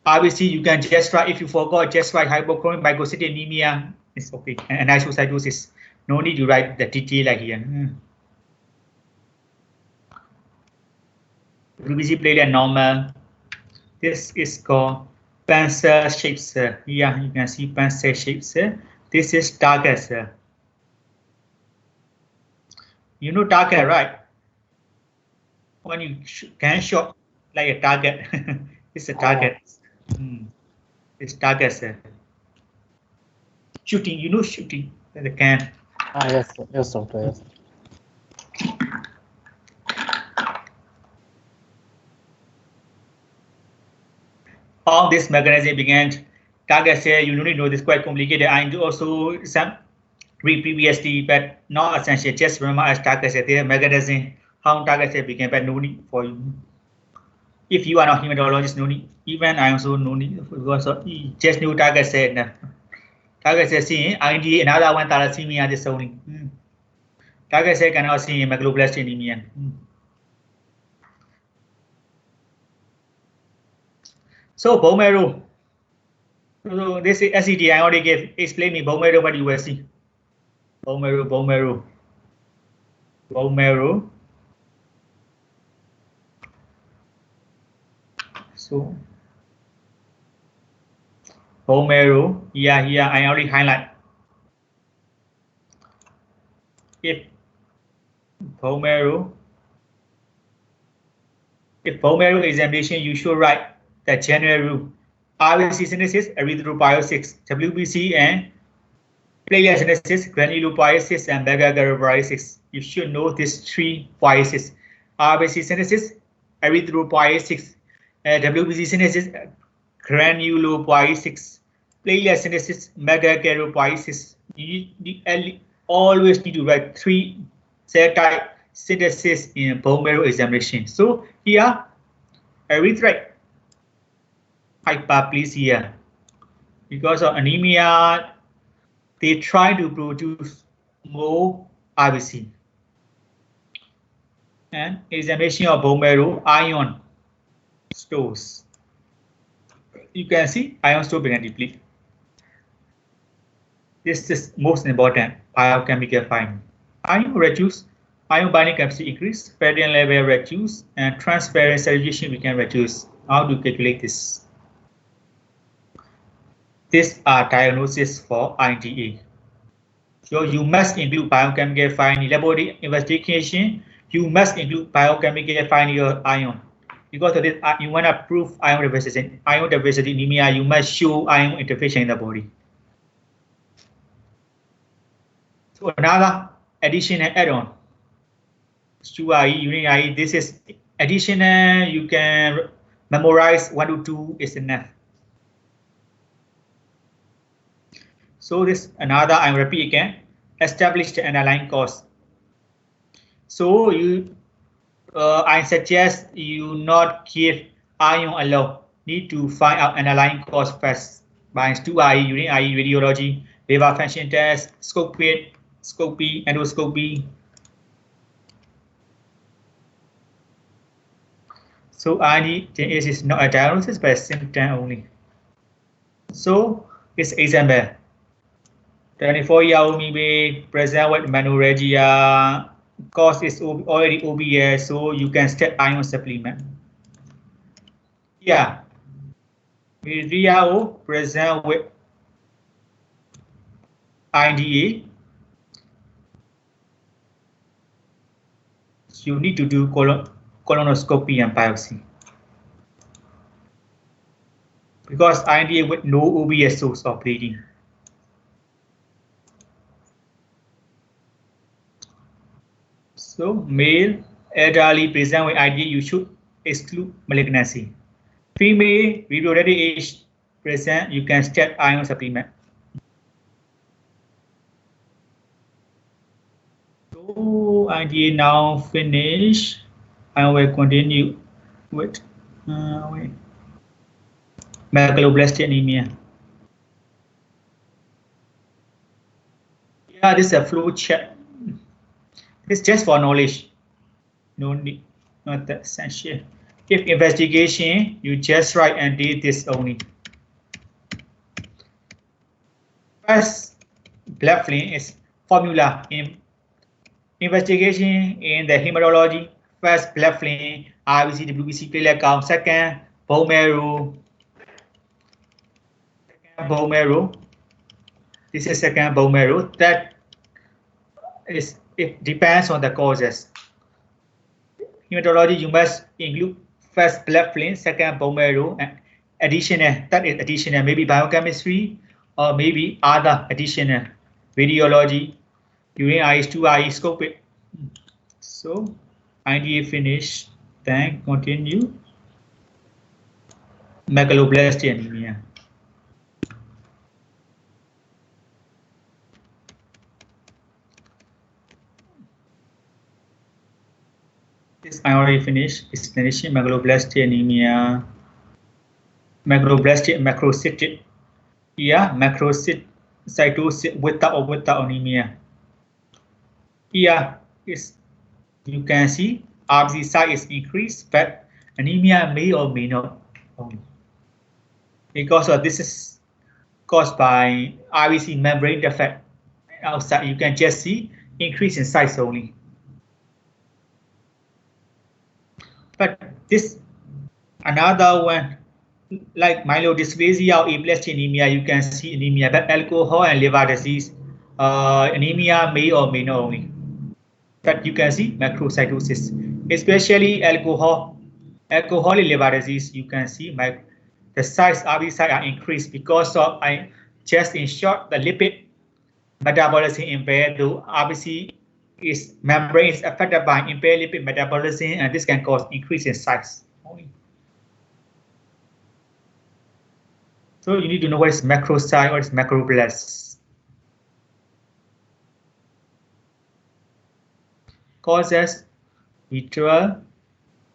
RBC, you can just write, if you forgot, just write hypochromic microcytic anemia. It's okay. And anisocytosis. No need to write the detail like here. RBC platelet normal. This is called pencil shaped cell. Yeah, you can see pencil shaped cell. This is target cell. You know target, right? When you can shoot like a target, it's a target. It's target cell. Shooting, you know shooting like the can. Yes, doctor. Yes. All this mechanism began target cell. You don't know this quite complicated. I also some read previously, but not essential. Just remember as target cell. The mechanism how target cell began, but no need for you. If you are not hematologist, no need. Even I also no need because just new target cell. Target cell see IDA, another one thalassemia. This only. Target cell cannot see megaloblastic anemia. So bone marrow. So this is SED. I already gave. Explain me bone marrow. What you will see. Bone marrow. So bone marrow. Yeah. I already highlight. If bone marrow examination, you should write the general rule. RBC synthesis, erythropoiesis, WBC, and platelet synthesis, granulopoiesis, and megakaryopoiesis. You should know these 3 poiesis. RBC synthesis, erythropoiesis, WBC synthesis, granulopoiesis, platelet synthesis, megakaryopoiesis. You always need to write 3 cell type synthesis in bone marrow examination. So here, erythroid hyperplasia. Because of anemia, they try to produce more RBC. And examination of bone marrow, iron stores. You can see iron store began deplete. This is most important biochemical finding. Iron reduce, iron binding capacity increase, ferritin level reduce, and transferrin segregation we can reduce. How to calculate this? These are diagnosis for INDA. So you must include biochemical finding, laboratory investigation. You must include biochemical finding of iron. Because of this, you want to prove iron deficiency. Iron deficiency anemia, you must show iron intervention in the body. So another additional add-on. 2IE, urine IE. This is additional. You can memorize 1 to 2 is enough. So this another, I repeat again, establish the underlying cause. So I suggest you not give iron alone. Need to find out underlying cause first by 2IE, urine IE, radiology, liver function test, scopy, endoscopy. So INDA is not a diagnosis but a symptom only. So it's example. 24-year-old may present with menorrhagia. Cause is already obvious, so you can start iron supplement. Yeah, 3-year-old present with INDA. You need to do colonoscopy and biopsy. Because INDA with no obvious source of bleeding. So male elderly present with INDA, you should exclude malignancy. Female reproductive age present, you can start iron supplement. So INDA now finish. I will continue with megaloblastic anemia. Yeah, this is a flow chart. It's just for knowledge. No need, not that essential. If investigation, you just write and did this only. First, blood film is formula in investigation in the hematology. First, blood film, RBC WBC platelet count. Second, bone marrow. Bone marrow. This is second bone marrow. That is, it depends on the causes. Hematology, you must include first blood film, second bone marrow, and additional. That is additional, maybe biochemistry or maybe other additional. Radiology, urine IE, 2IE, scope it. So INDA finish. Then continue. Megaloblastic anemia. This I already finished. Explanation: megaloblastic anemia, megaloblastic macrocytic. Yeah, macrocytosis without anemia. Here is, you can see RBC size is increased, but anemia may or may not only. Because of this is caused by RBC membrane defect outside. You can just see increase in size only. But this another one, like myelodysplasia or aplastic anemia, you can see anemia, but alcohol and liver disease, anemia may or may not only. But you can see macrocytosis, especially alcoholic liver disease. You can see the size RBC size are increased because of just in short the lipid metabolism impaired to RBC membrane is affected by impaired lipid metabolism, and this can cause increase in size. So you need to know what is macrocyte, what is macroblast. Causes B12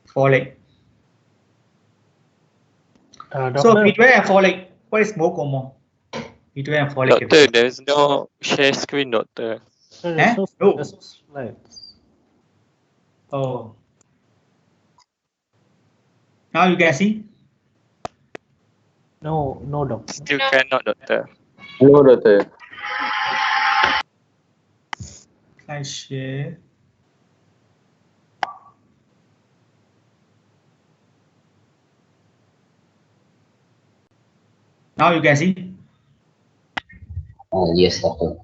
folate. So B12 and folate, what is more common? B12 and folate. Doctor, there's no share screen, doctor. There's no slides. Oh. Now you can see? No, doctor. Still cannot, doctor. No, doctor. I share. Now you can see? Yes, doctor.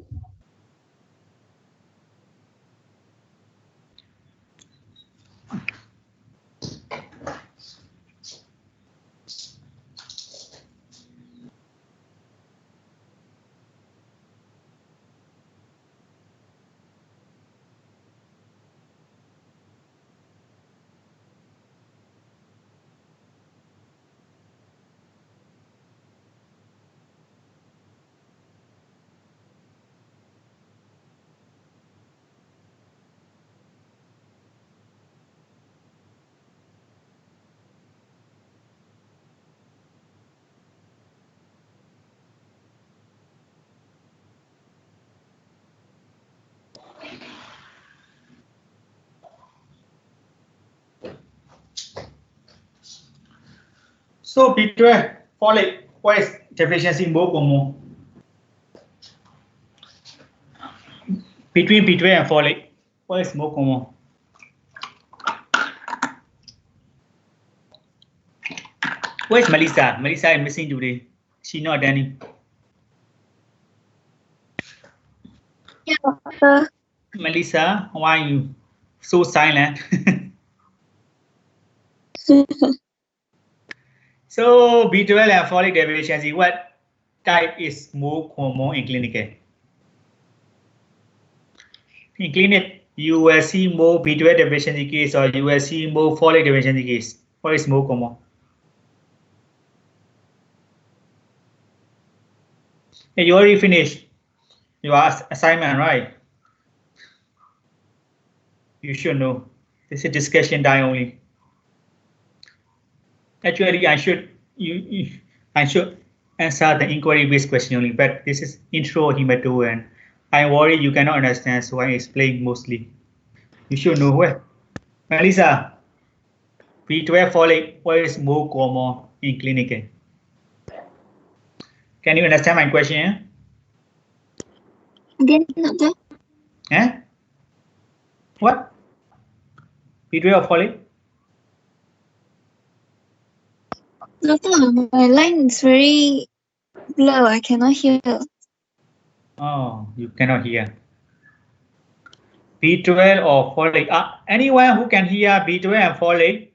So B12 folate, what is deficiency more common? Between B12 and folate, what is more common? Where is Melissa? Melissa is missing today. She's not attending. Yeah, doctor. Melissa, why are you so silent? So B12 and folate deficiency, what type is more common in clinical? In clinic, you will see more B12 deficiency case or you will see more folate deficiency case. What is more common? Hey, you already finished your assignment, right? You should know. This is discussion time only. Actually, I should answer the inquiry-based question only, but this is intro hemato, and I'm worried you cannot understand, so I explain mostly. You should know where. Melissa, B12 folate, what is more common in clinical? Can you understand my question? Again, doctor. Eh? What? B12 folate? Doctor, my line is very blur. I cannot hear. Oh, you cannot hear. B12 or folate? Anyone who can hear B12 and folate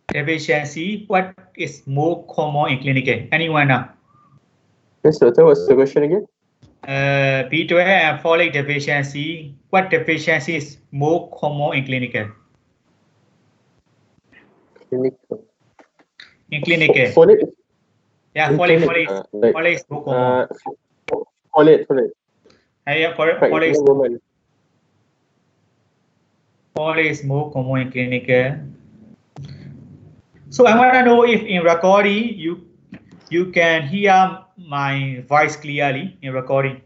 deficiency, what is more common in clinical? Anyone now? Yes, doctor. What's the question again? B12 and folate deficiency, what deficiency is more common in clinical? Clinical. In clinical. Folate. Yeah, In folate clinic, folate is more common. Folate. Folate woman. Folate is more common in clinical. So I want to know if in recording you can hear my voice clearly in recording.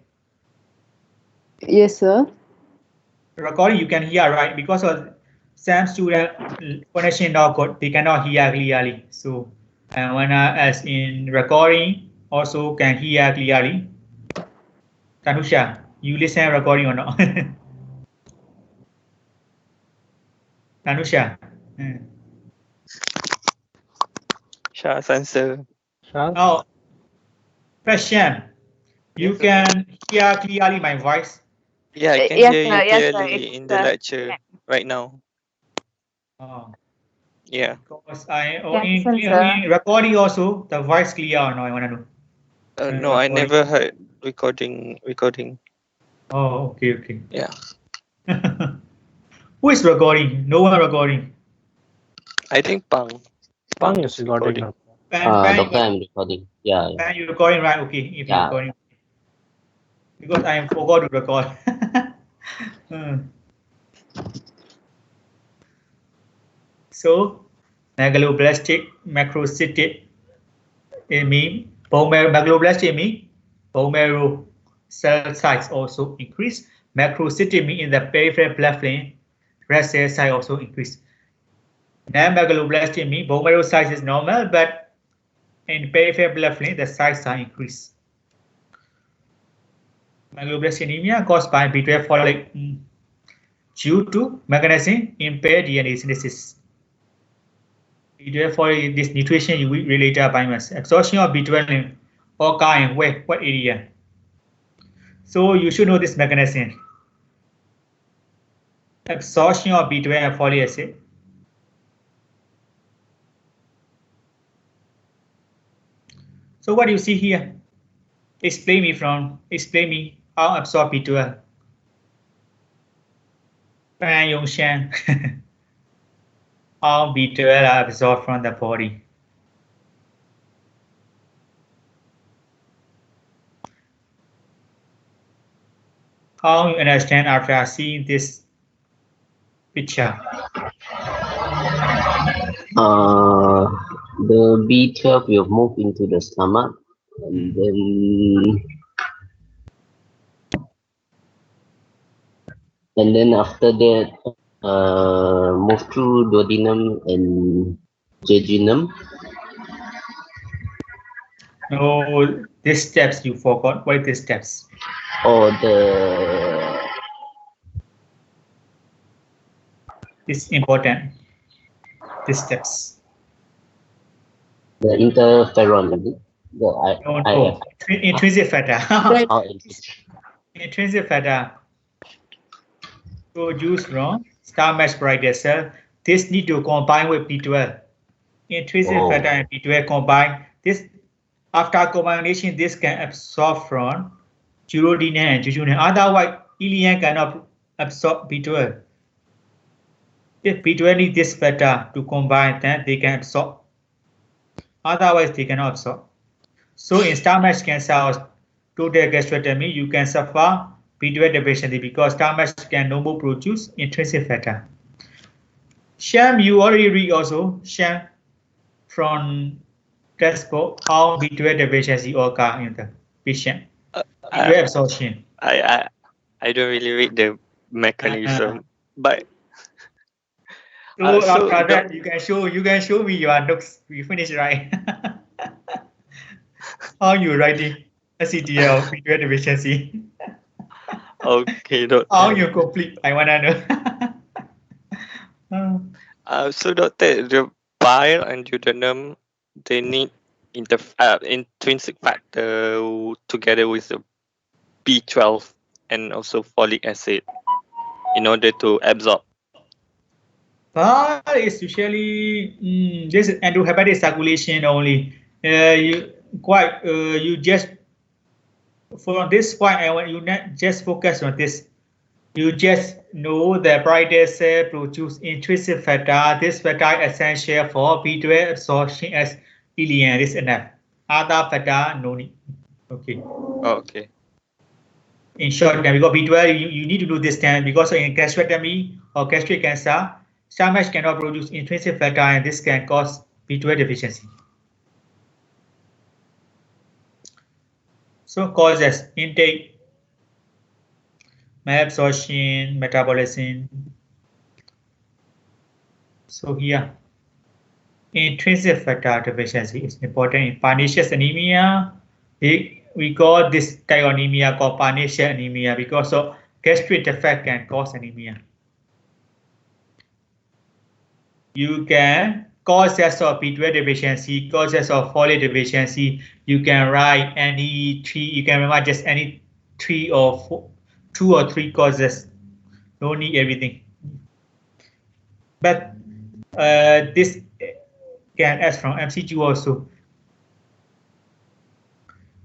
Yes, sir. Recording you can hear, right? Because of some student connection not good, they cannot hear clearly. So I wanna, as in recording, also can hear clearly. Tanusha, you listen recording or not? Tanusha. Shah's answer. Now, question. You can hear clearly my voice? Yeah, I can Yes, hear sir. you Yes, sir. clearly in the lecture right now. Oh. Yeah. Because I Yes, sir. in recording also the voice clear or no? I wanna know. No, I Recording. never heard recording. Oh, okay. Yeah. Who is recording? No one recording. I think Pang. Pang is recording now. Pan, Doctor, I'm recording. Yeah. Pan, you recording right? Okay, if you Yeah. recording. Because I forgot to record. So, megaloblastic macrocytic mean megaloblastic mean bone marrow cell size also increase. Macrocytic mean in the peripheral blood flame, red cell size also increase. Non-megaloblastic mean bone marrow size is normal, but in peripheral blood flame the size are increased. Megaloblastic anemia caused by B12 folate due to mechanism impaired DNA synthesis. B12 folate this nutrition related biomass. Absorption of B12 occur in what area? So you should know this mechanism. Absorption of B12 and folic acid. So what do you see here? Explain me how absorb B12. Pan Yongshan. How B12 are absorbed from the body. How you understand after seeing this picture? The B12 will move into the stomach, and then after that, move through duodenum and jejunum. No, these steps you forgot. What are these steps? Or It's important. These steps. the interferon, is it? No. Intrinsic factor. Intrinsic factor. Produced from star-matched brighter cell. This need to combine with B12. Intrinsic factor and B12 combine. This after combination, this can absorb from duodenum and jejunum. Otherwise, ileum cannot absorb B12. If B12 needs this factor to combine, then they can absorb. Otherwise, they cannot absorb. So in stomach cancer or total gastrectomy, you can suffer B12 deficiency because stomach can no more produce intrinsic factor. Sham, you already read also, Sham, from textbook, how B12 deficiency occur in the patient. B12 absorption. I don't really read the mechanism, but so after that, you can show me your notes. We finish, right? How you writing a CTL of B12 deficiency? Okay, doctor. How you complete? I wanna know. So doctor, the bile and duodenum, they need intrinsic factor together with the B12 and also folic acid in order to absorb. But it's usually this is endohepatic circulation only. You just from this point, I want you not just focus on this. You just know the brighter cell produce intrinsic factor. This factor is essential for B12 absorption as ileum. This is enough. Other factor no need. Okay. Okay. In short, because B12 you need to do this time because in gastrectomy or gastric cancer, stomach cannot produce intrinsic factor and this can cause B12 deficiency. So causes intake, malabsorption, metabolism. So here, intrinsic factor deficiency is important in pernicious anemia. We call this type of anemia called pernicious anemia because of gastric defect can cause anemia. You can causes of B12 deficiency, causes of folate deficiency. You can write any three. You can remember just any 2 or 3 causes. No need everything. But This can ask from MCQ also.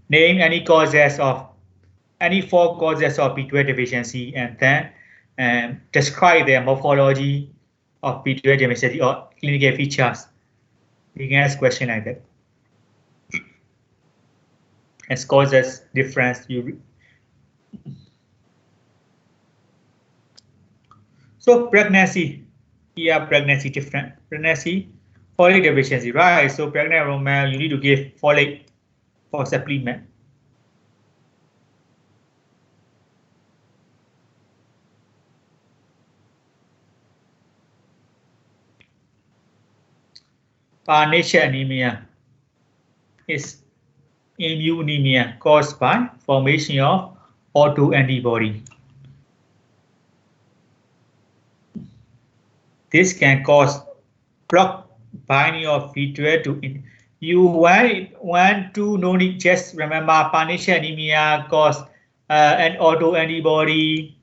Name any causes of any 4 causes of B12 deficiency, and then describe the morphology of B12 deficiency or clinical features. You can ask question like that. As causes difference, so pregnancy, here pregnancy different. Pregnancy, folate deficiency, right? So pregnant woman, you need to give folate for supplement. Carnation anemia is immunemia caused by formation of autoantibody. This can cause block binding of B12 to you want to know it, just remember carnation anemia cause an autoantibody,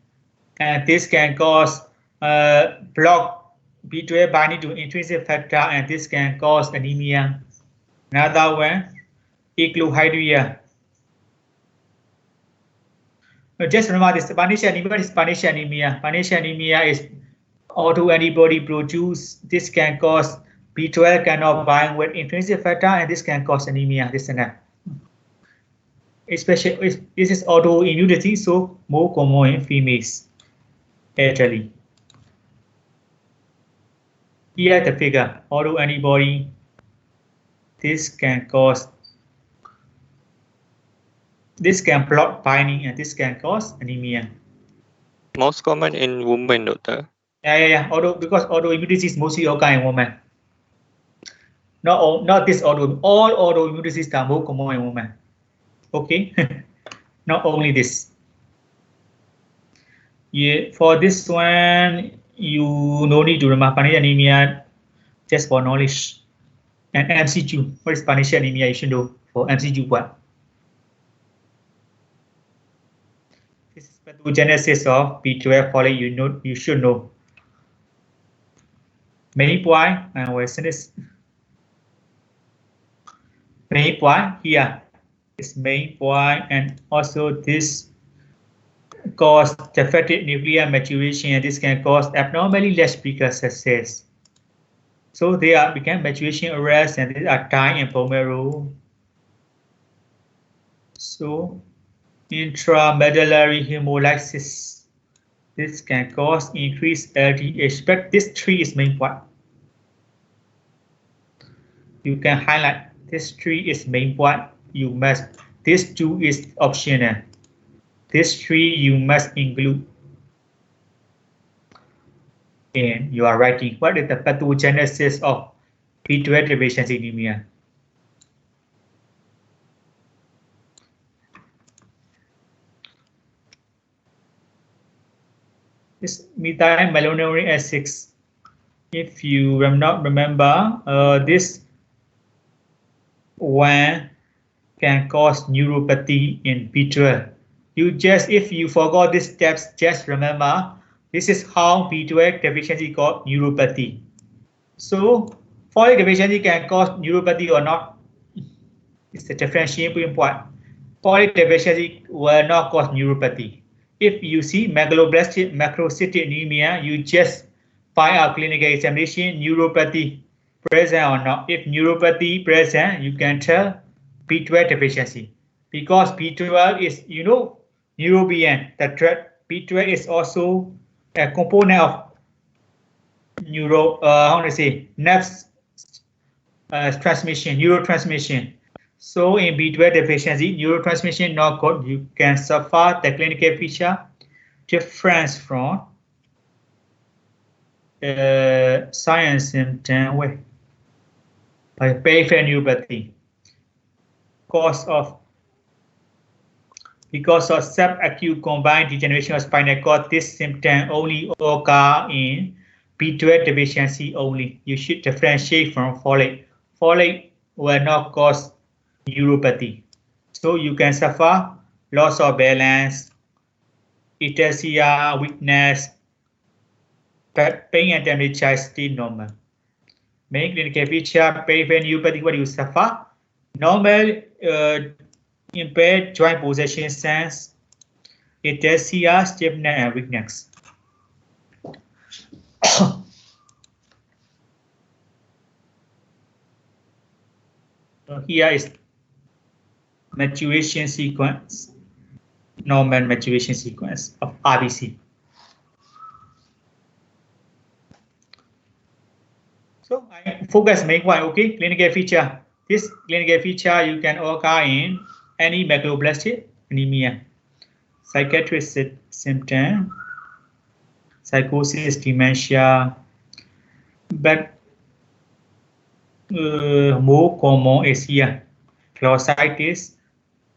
and this can cause block B12 binding to intrinsic factor, and this can cause anemia. Another one, eclohydria. Just remember this carnation anemia is carnation anemia. Carnation anemia is autoantibody produced. This can cause B12 cannot bind with intrinsic factor, and this can cause anemia. This and that. Especially this is autoimmunity, so more common in females. Actually, here the figure, autoantibody. This can block binding, and this can cause anemia. Most common in women, doctor. Yeah. Because autoimmunity is mostly occur in women. Not this all autoimmune diseases are more common in women. Okay, not only this. Yeah, for this one, you no need to remember carnation anemia, just for knowledge. And MCQ, what is carnation anemia? You should know for MCQ one. This is pathogenesis of B12 folate. You should know. Main point and Western is main point here is main point, and also this cause defective nuclear maturation, and this can cause abnormally large precursor cells. So they become maturation arrest, and these are dying in bone marrow. So intramedullary hemolysis, this can cause increased LDH, but this 3 is main point. You can highlight this 3 is main point. You must. This 2 is optional. This 3 you must include. And you are writing what is the pathogenesis of B12 deficiency anemia. This methylmalonyl S6. If you not remember, this one can cause neuropathy in B12. If you forgot these steps, just remember this is how B12 deficiency cause neuropathy. So folate deficiency can cause neuropathy or not. It's a differentiating point. Folate deficiency will not cause neuropathy. If you see megaloblastic macrocytic anemia, you just find out clinical examination neuropathy present or not. If neuropathy present, you can tell B12 deficiency, because B12 is, neurobian. The B12 is also a component of nerve transmission, neurotransmission. So in B12 deficiency, neurotransmission not good. You can suffer the clinical feature difference from sign symptom way by peripheral neuropathy. Because of subacute combined degeneration of spinal cord, this symptom only occur in B12 deficiency only. You should differentiate from folate. Folate will not cause neuropathy. So you can suffer loss of balance, ataxia, weakness, but pain and temperature is still normal. Main clinical feature, peripheral neuropathy, what you suffer? Normal impaired joint possession sense, ataxia, stiffness, and weakness. So here is maturation sequence, normal maturation sequence of RBC. So I focus make one, okay? Clinical feature. This clinical feature you can occur in any megaloblastic anemia. Psychiatric symptom, psychosis, dementia, but more common is here. Glossitis,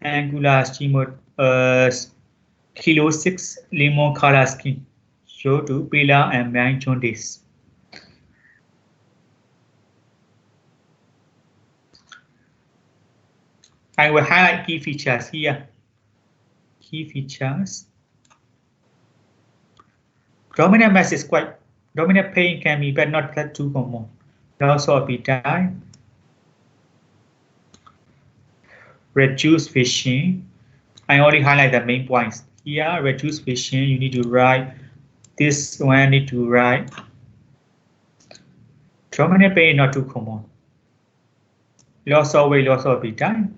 angular kilosis, lemon color skin, show to pila and blind jaundice. I will highlight key features here. Key features. Dominant mass is quite dominant pain can be, but not that too common. Loss of appetite. Reduced vision. I only highlight the main points. Here, reduced vision, you need to write. This one need to write. Dominant pain not too common. Loss of weight, loss of appetite.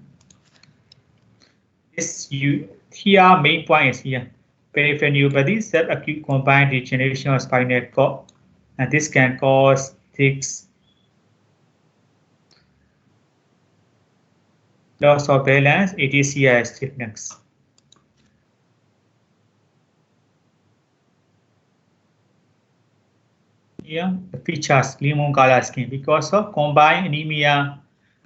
This here main point is here. Peripheral neuropathy, subacute combined degeneration of spinal cord, and this can cause tics, loss of balance, ataxia, stiffness. Here, the features lemon color skin because of combined anemia,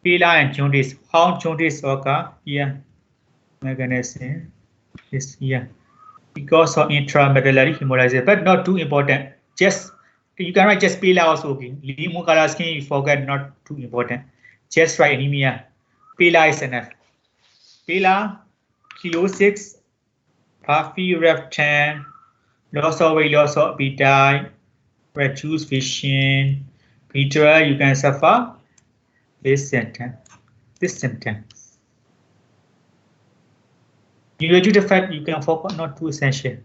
pila and jaundice. How jaundice occur? Here, mechanism is here. Because of intramedullary hemolysis, but not too important. Just you can write just pila also. Okay. Lemon color skin, you forget, not too important. Just write anemia. Pila is enough. Pila, kilo 6, puffy reptan, loss of weight, loss of appetite, reduced vision, Peter, you can suffer this symptom. Due to the fact you can focus not too essential.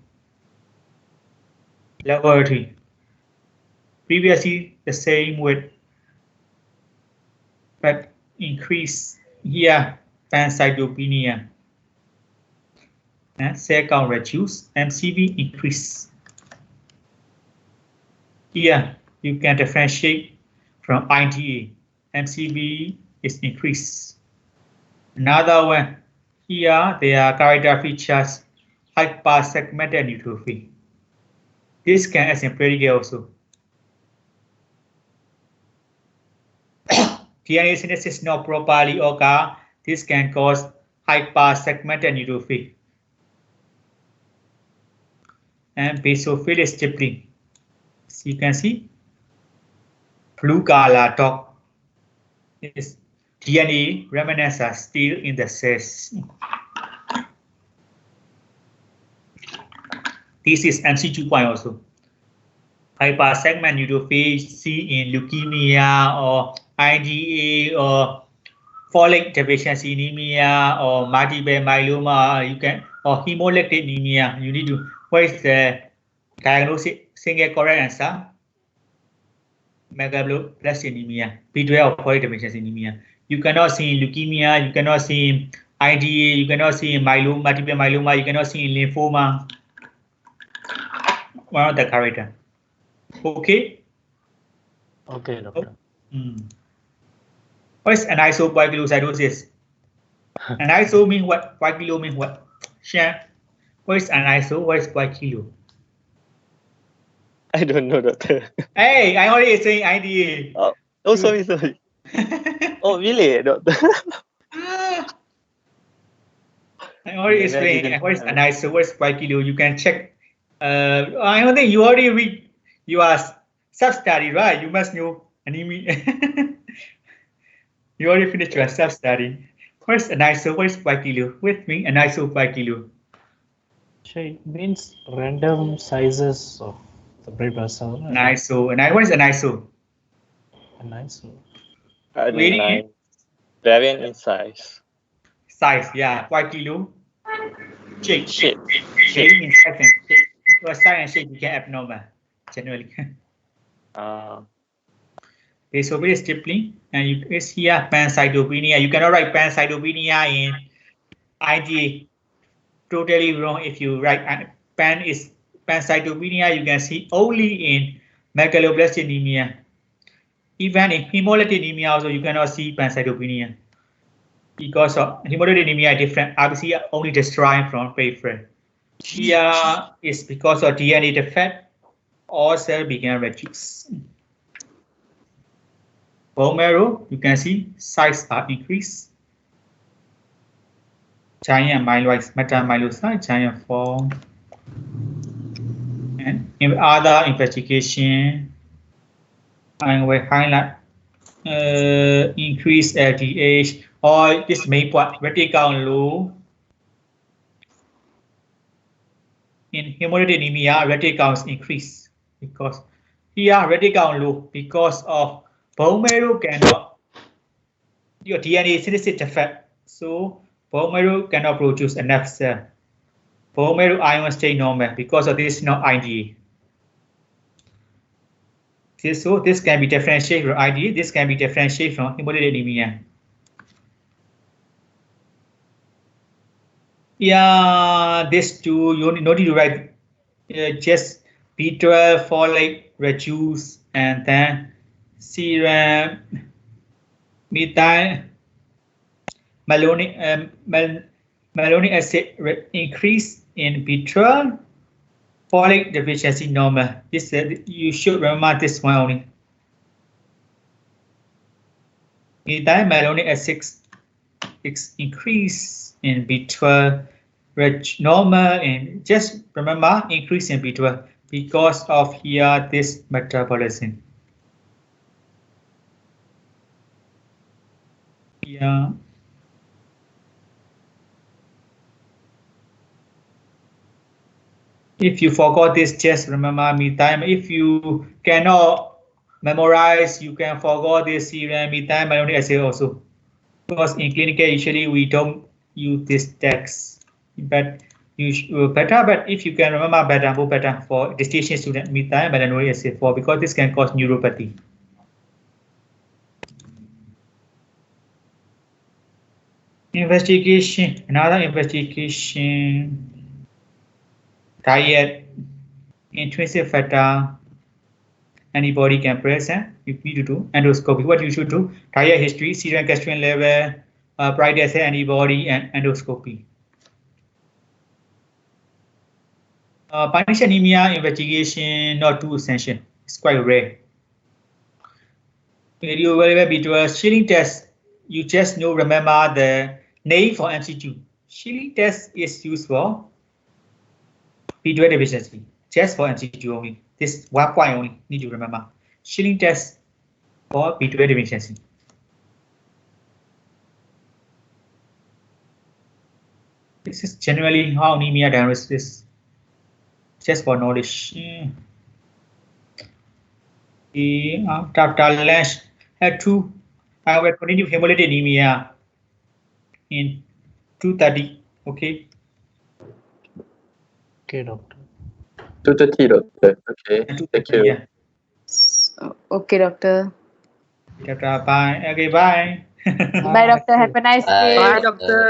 Laboratory. Previously the same with, but increase here pancytopenia. And cell count reduce, MCV increase. Here you can differentiate from IgA. MCV is increased. Another one. Here, there are character features, hypersegmented neutrophil. This can exemplify also. DNA synthesis not properly occur. This can cause hypersegmented neutrophil. And basophil stippling. So you can see blue color dot is DNA remnants are still in the cells. This is MCQ point also. Hypersegment neutrophil see in leukemia or IgA or folate deficiency anemia or multiple myeloma. You can or hemolytic anemia. You need to. What is the diagnosis? Single correct answer. Megaloblastic anemia. B12 or folate deficiency anemia. You cannot see leukemia, you cannot see IgA, you cannot see myeloma, multiple myeloma, you cannot see lymphoma. One of the character. Okay? Okay, doctor. What is anisopoikilocytosis? Aniso mean what? Poikilo mean what? Share. What is aniso? What is poikilo? I don't know, doctor. Hey, I already saying IgA. Oh, sorry. Oh, really, doctor? I already explained what is aniso, what is poikilo. You can check. I don't think you already read. You are sub-study, right? You must know anemia. You already finished your sub-study. What is aniso? What is poikilo? With me, aniso poikilo. It means random sizes of the blood vessel. Aniso. And what is aniso? Nice. Adenine. Variant in size. Size, yeah, quite kilo. Shape. Shape. Shape in size and shape. For size and shape became abnormal, generally. Okay, so very strictly, and you is here pancytopenia. You cannot write pancytopenia in IgA. Totally wrong if you write pancytopenia. You can see only in megaloblastic anemia. Even in hemolytic anemia, also you cannot see pancytopenia because of hemolytic anemia different. RBC only destroying from peripheral. Here is because of DNA defect, all cells began reduce. Bone marrow, you can see size are increased. Giant myeloid, metamyelocyte, giant form. And in other investigation, I will highlight increased LDH, or this main point, red count low. In hemolytic anemia, red counts increase because here red count low because of bone marrow cannot, your DNA synthesis defect, so bone marrow cannot produce enough cell. Bone marrow ion stay normal because of this not IgA. So this can be differentiated from IgA, this can be differentiated from hemolytic anemia. Yeah, this two, you no need to write just B12, folate, reduce, and then serum methyl malonic acid increase in B12, folate deficiency normal. This you should remember this one only. Methyl malonic acid increase in B12 normal, and just remember increase in B12 because of here this metabolism. Yeah. If you forgot this, just remember methyl. If you cannot memorize, you can forget this serum methyl malonic acid also. Because in clinical, usually we don't use this text, but you better. But if you can remember better, more better for distinction student methyl malonic acid for, because this can cause neuropathy. Investigation, another investigation. Diet, intrinsic factor, anybody can present. You need to do endoscopy. What you should do: diet history, serum gastrin level, bright assay antibody, and endoscopy. Punish anemia investigation not too essential. It's quite rare. Radio B12 Schilling test. You just know, remember the name for MCQ. Schilling test is used for B12 deficiency, just for MCQ only. This one point only need to remember. Schilling test for B12 deficiency. This is generally how anemia diagnosis is, just for knowledge. After lunch, had two. I will continue hemolytic anemia in 2:30. Okay. Okay, doctor. 2:30, doctor. Okay. Thank you. Yeah. Okay, doctor. Bye. Okay, bye. Bye, doctor. Have a nice day. Bye, Doctor.